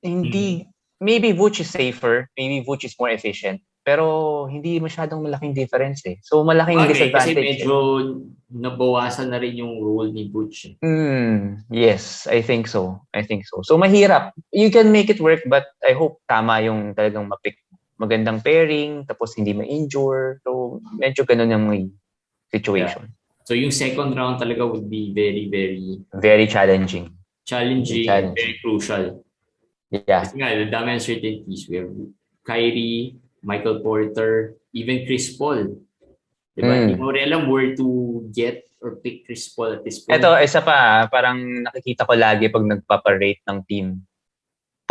Hindi. Maybe Vuce is safer. Maybe Vuce is more efficient. Pero hindi masyadong malaking difference eh. So, malaking disadvantage. Kasi medyo nabawasan na rin yung role ni Vuce. Yes, I think so. So, mahirap. You can make it work, but I hope tama yung talagang mapick. Magandang pairing, tapos hindi ma-injure. So, medyo ganun yung situation. Yeah. So, yung second round talaga would be very, very... Very challenging. Very crucial. Yeah. Kasi nga, dami uncertainties. We have Kyrie, Michael Porter, even Chris Paul. Diba? Hindi mo rin alam where to get or pick Chris Paul at this point. Ito, isa pa, parang nakikita ko lagi pag nagpaparate ng team.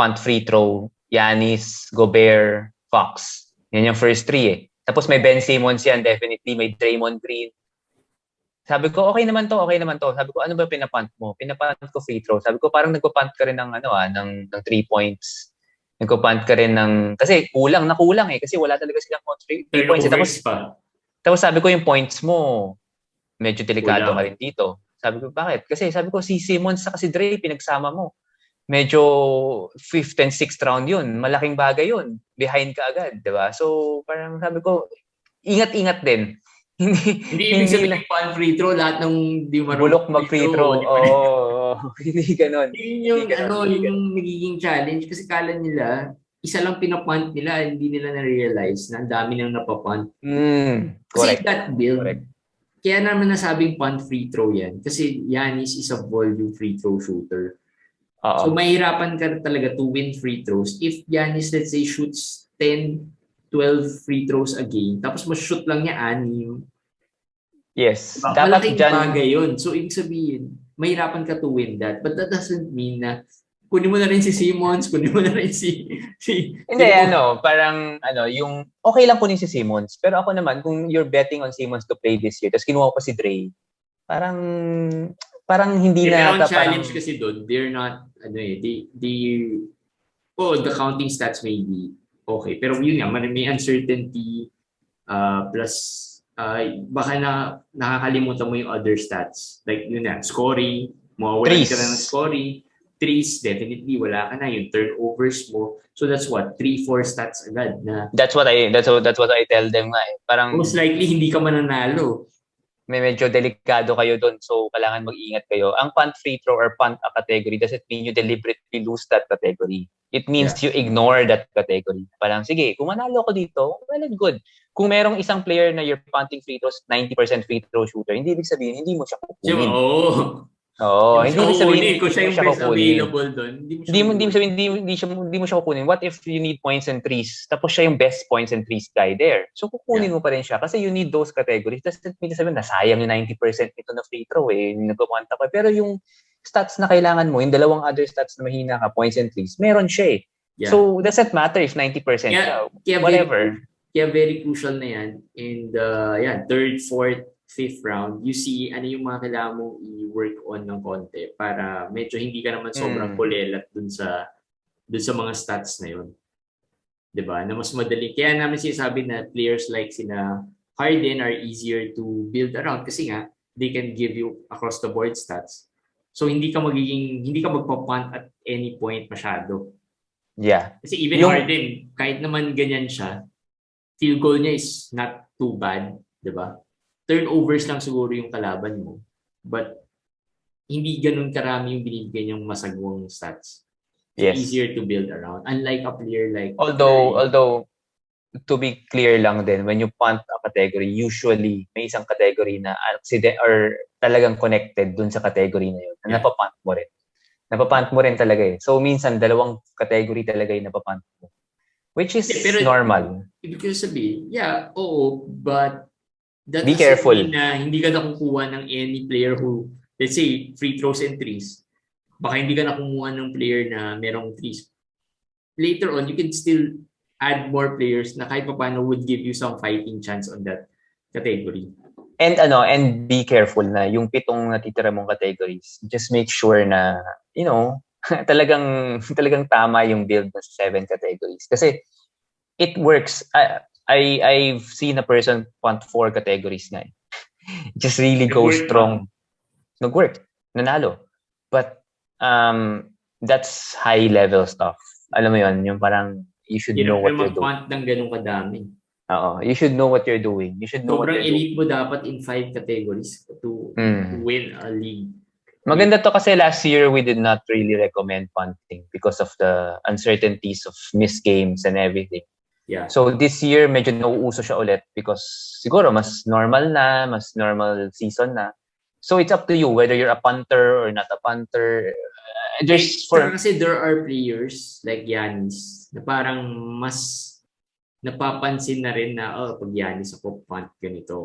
Punt free throw, Giannis, Gobert, Fox. Yan yung first three eh. Tapos may Ben Simmons yan, definitely. May Draymond Green. Sabi ko, okay naman to. Sabi ko, ano ba pinapunt mo? Pinapunt ko free throw. Sabi ko, parang nagpapunt ka rin ng 3 points. Nagpapunt ka rin ng... Kasi nakulang eh. Kasi wala talaga silang 3 points. Tapos sabi ko, yung points mo, medyo delikado ka rin dito. Sabi ko, bakit? Kasi sabi ko, si Simmons sa si Dre, pinagsama mo. Medyo 5th and 6th round yun. Malaking bagay yun. Behind ka agad, di ba? So, parang sabi ko, ingat-ingat din. Hindi ibig sabihin pan free throw, lahat ng di marunong bulok mag-free throw. Hindi ganon. Yung nagiging challenge kasi kala nila, isa lang pinapunt nila, hindi nila na-realize na ang dami nang napapunt. Kasi that build, kaya naman nasabing punt free throw yan. Kasi Giannis is a volume free throw shooter. So mahirapan ka talaga to win free throws. If Giannis, let's say, shoots 10, 12 free throws a game, tapos mas-shoot lang niya 6. Yes. Diba? Malaking bagay yun. So, ibig sabihin, mahirapan ka to win that. But that doesn't mean na kunin mo na rin si Simmons, kunin mo na rin si hindi, parang, yung, okay lang kunin si Simmons. Pero ako naman, kung you're betting on Simmons to play this year, tapos kinuha pa si Dre, parang hindi na... Pero ang challenge kasi doon, they're not, the counting stats may be okay. Pero yun nga, may uncertainty, plus baka nakakalimutan mo yung other stats. Like yun na, scoring, mawawalan ka na ng scoring. Threes, definitely, wala ka na. Yung turnovers mo. So that's what? 3-4 stats agad na. That's what I tell them nga eh. Parang, most likely, hindi ka mananalo. May medyo delikado kayo doon. So, kailangan mag-ingat kayo. Ang punt free throw or punt category doesn't mean you deliberately lose that category. It means you ignore that category. Parang, sige, kung manalo ko dito, well and good. Kung merong isang player na you're punting free throws, 90% free throw shooter, hindi ibig sabihin, hindi mo siya kukunin. Oo, hindi ibig sabihin, kung siya yung best available doon, hindi mo sabihin, hindi mo siya kukunin. What if you need points and threes? Tapos siya yung best points and threes guy there. So, kukunin mo pa rin siya kasi you need those categories. Doesn't mean sabihin, nasayang yung 90% nito na free throw nagkukwanta pa. Pero yung stats na kailangan mo, yung dalawang other stats na mahina ka, points and threes, meron siya So, doesn't matter if 90% siya. Whatever. Kaya very crucial na yan. And third, fourth, fifth round, you see ano yung mga kailangan mong i-work on ng konti para medyo hindi ka naman sobrang kulelat dun sa mga stats na yun. Diba? Na mas madali. Kaya namin sinasabi na players like sina Harden are easier to build around kasi nga, they can give you across the board stats. So hindi ka magpapunt at any point masyado. Yeah. Kasi even Harden, kahit naman ganyan siya, field goal niya is not too bad, 'di ba? Turnovers lang siguro yung kalaban mo. But hindi ganun karami yung binibigay niyang masagwang stats. So easier to build around. Unlike a player like Although to be clear lang din, when you punt a category, usually may isang category na accident or talagang connected dun sa category na yun. Napapunt mo rin. Napapunt mo rin talaga So minsan dalawang category talaga yung napapunt mo. Which is normal. Ibig sabihin, but that be careful. Na hindi ka nakukuha ng any player who, let's say, free throws and threes. Baka hindi ka nakukuha ng player na merong threes. Later on, you can still add more players na kahit paano would give you some fighting chance on that category. And be careful na yung 7 natitira mong categories. Just make sure na, talagang tama yung build ng 7 categories. Kasi it works. I've seen a person punt 4 categories nga. Just really go strong. Nag-work. Nanalo. But that's high level stuff. Alam mo yun, yung parang you should know what you're doing. Mag-punt ng ganun kadami. Oo. You should know what you're doing. You should know sobrang elite mo dapat in 5 categories to win a league. Maganda to kasi last year we did not really recommend punting because of the uncertainties of missed games and everything. Yeah. So this year medyo nauuso siya ulit because siguro mas normal season na. So it's up to you whether you're a punter or not a punter. Kasi there are players like Giannis na parang mas napapansin na rin na pag Giannis ako punt ganito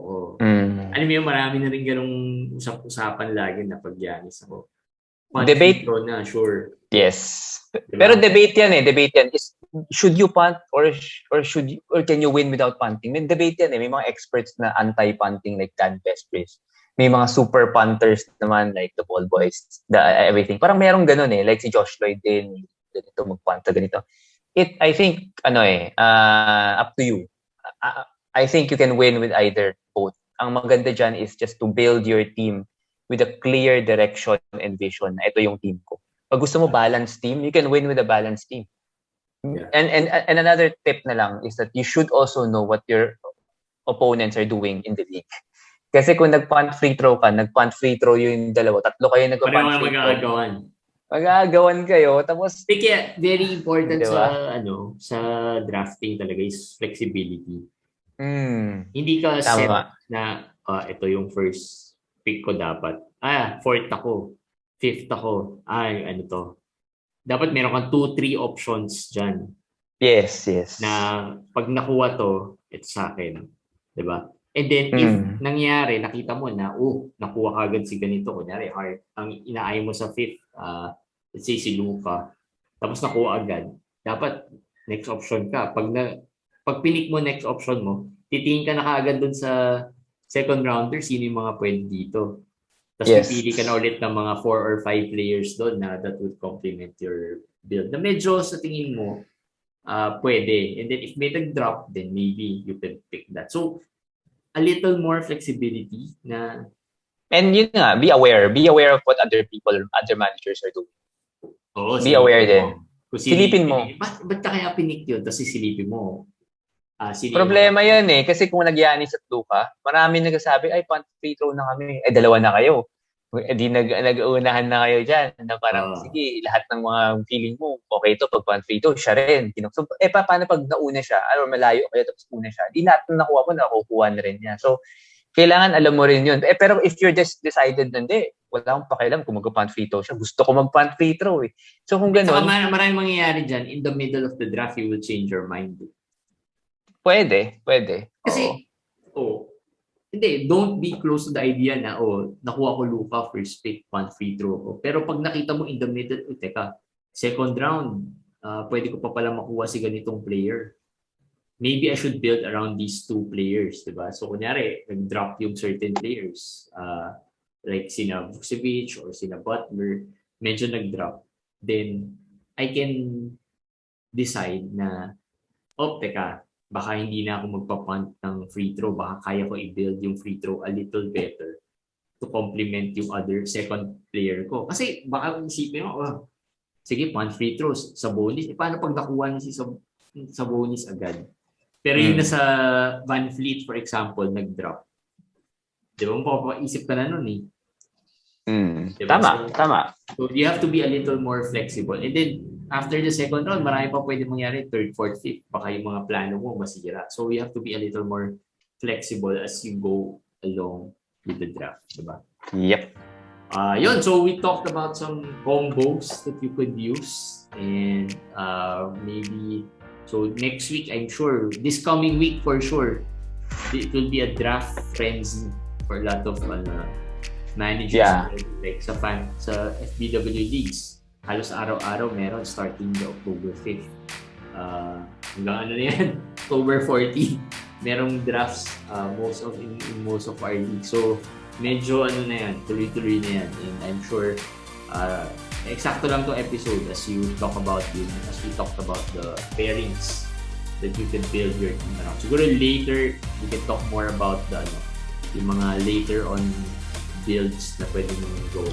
alam mo yun, marami na rin ganung usap-usapan lagi na pag Giannis ako punt debate na sure. Yes. Diba? Pero debate yan is should you punt or can you win without punting? May debate yan may mga experts na anti-punting like Dan Vespris. May mga super punters naman like the ball boys, everything. Parang merong ganun like si Josh Lloyd din ganito mag-punt ganito. I think up to you. I think you can win with either both. Ang maganda dyan is just to build your team with a clear direction and vision. Ito yung team ko. Pag gusto mo balanced team, you can win with a balanced team. Yeah. And another tip na lang is that you should also know what your opponents are doing in the league. Kasi kung nag-punt free throw yung dalawa, 3 kayo nag-punt free throw. Magagawan kayo tapos kaya very important sa drafting talaga is flexibility. Hindi ka set na ito yung first pick ko dapat. Fourth ako, fifth ako. Ano to? Dapat meron kang 2-3 options diyan. Yes. Na pag nakuha to, it's sa akin. 'Di ba? And then if nangyari, nakita mo na nakuha kagad si ganito, kunyari ang inaay mo sa fifth let's say si Luka, tapos nakuha agad, dapat next option ka. Pag pinik mo next option mo, titingin ka na kaagad dun sa second rounder, sino yung mga pwede dito. Tapos pipili ka na ulit ng mga 4 or 5 players doon na that would complement your build. Na medyo sa tingin mo, pwede. And then if may nag-drop, then maybe you can pick that. So, a little more flexibility na... And yun nga, be aware of what other managers are doing. Be aware din. Silipin mo. Ba't ka kaya pinik yun? Tapos sisilipin mo. Problema yan kasi kung nag-Giannis at Luka, marami nagsasabi, punt free throw na kami. 2 na kayo. Di nag-uunahan na kayo dyan na parang, sige, lahat ng mga feeling mo, okay to, pag 1-3 to, siya rin. So, paano pag nauna siya, or malayo kayo tapos una siya, di lahat na nakuha mo, nakukuha na rin niya. So, kailangan alam mo rin yun. Pero if you're just decided na, hindi, wala akong pakialam kung mag-punt free throw siya. Gusto ko mag-punt free throw eh. So, kung gano'n... Maraming mangyayari dyan, in the middle of the draft, you will change your mind. Pwede. Kasi, hindi, don't be close to the idea na, nakuha ko Luka, first pick, punt free throw ko. Pero pag nakita mo in the middle, teka, second round, pwede ko pa pala makuha si ganitong player. Maybe I should build around these two players, diba? So, kunyari, nag-drop yung certain players, like sina Vucevic or sina Butler, medyo nag-drop. Then, I can decide na, teka, baka hindi na ako magpapunt ng free throw. Baka kaya ko i-build yung free throw a little better to complement yung other second player ko. Kasi baka isipin mo, sige, punt free throws sa bonus. Paano pag nakuha niya sa bonus agad? Pero yun na sa Van Fleet, for example, nag-drop. Di ba? Mapapaisip ka na nun eh. Diba? Tama. So you have to be a little more flexible. And then, after the second round, marami pa pwede mangyari, third, fourth, fifth. Baka yung mga plano mo masira. So you have to be a little more flexible as you go along with the draft. Diba? Yep. Yun. So we talked about some combos that you could use. And maybe, so next week, I'm sure, this coming week for sure, it will be a draft frenzy for a lot of managers. Yeah. Like sa FBW leagues. Halos araw-araw meron starting the October 5th. Hanggang na yan, October 14. Merong drafts in most of our leagues. So medyo na yan, tuloy-tuloy na yan. And I'm sure eksakto lang tong episode as we talked about the pairings that you can build your team around. Siguro later, we can talk more about yung mga later on builds na pwede nyo go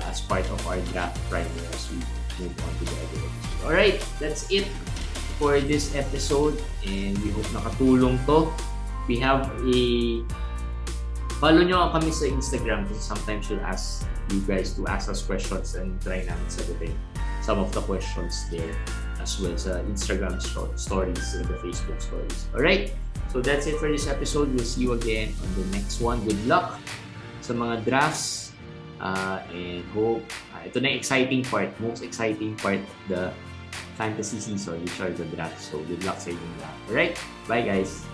as part of our draft primer as we move on to the other episode. Alright, that's it for this episode and we hope nakatulong to. We have follow nyo kami sa Instagram kasi sometimes we'll ask you guys to ask us questions and try namin sagutin some of the questions there as well sa Instagram stories and the Facebook stories. Alright, so that's it for this episode. We'll see you again on the next one. Good luck sa mga drafts. And hope ito na exciting part, most exciting part of the fantasy season, which are the drafts. So good luck sa inyong lahat. Alright, bye guys.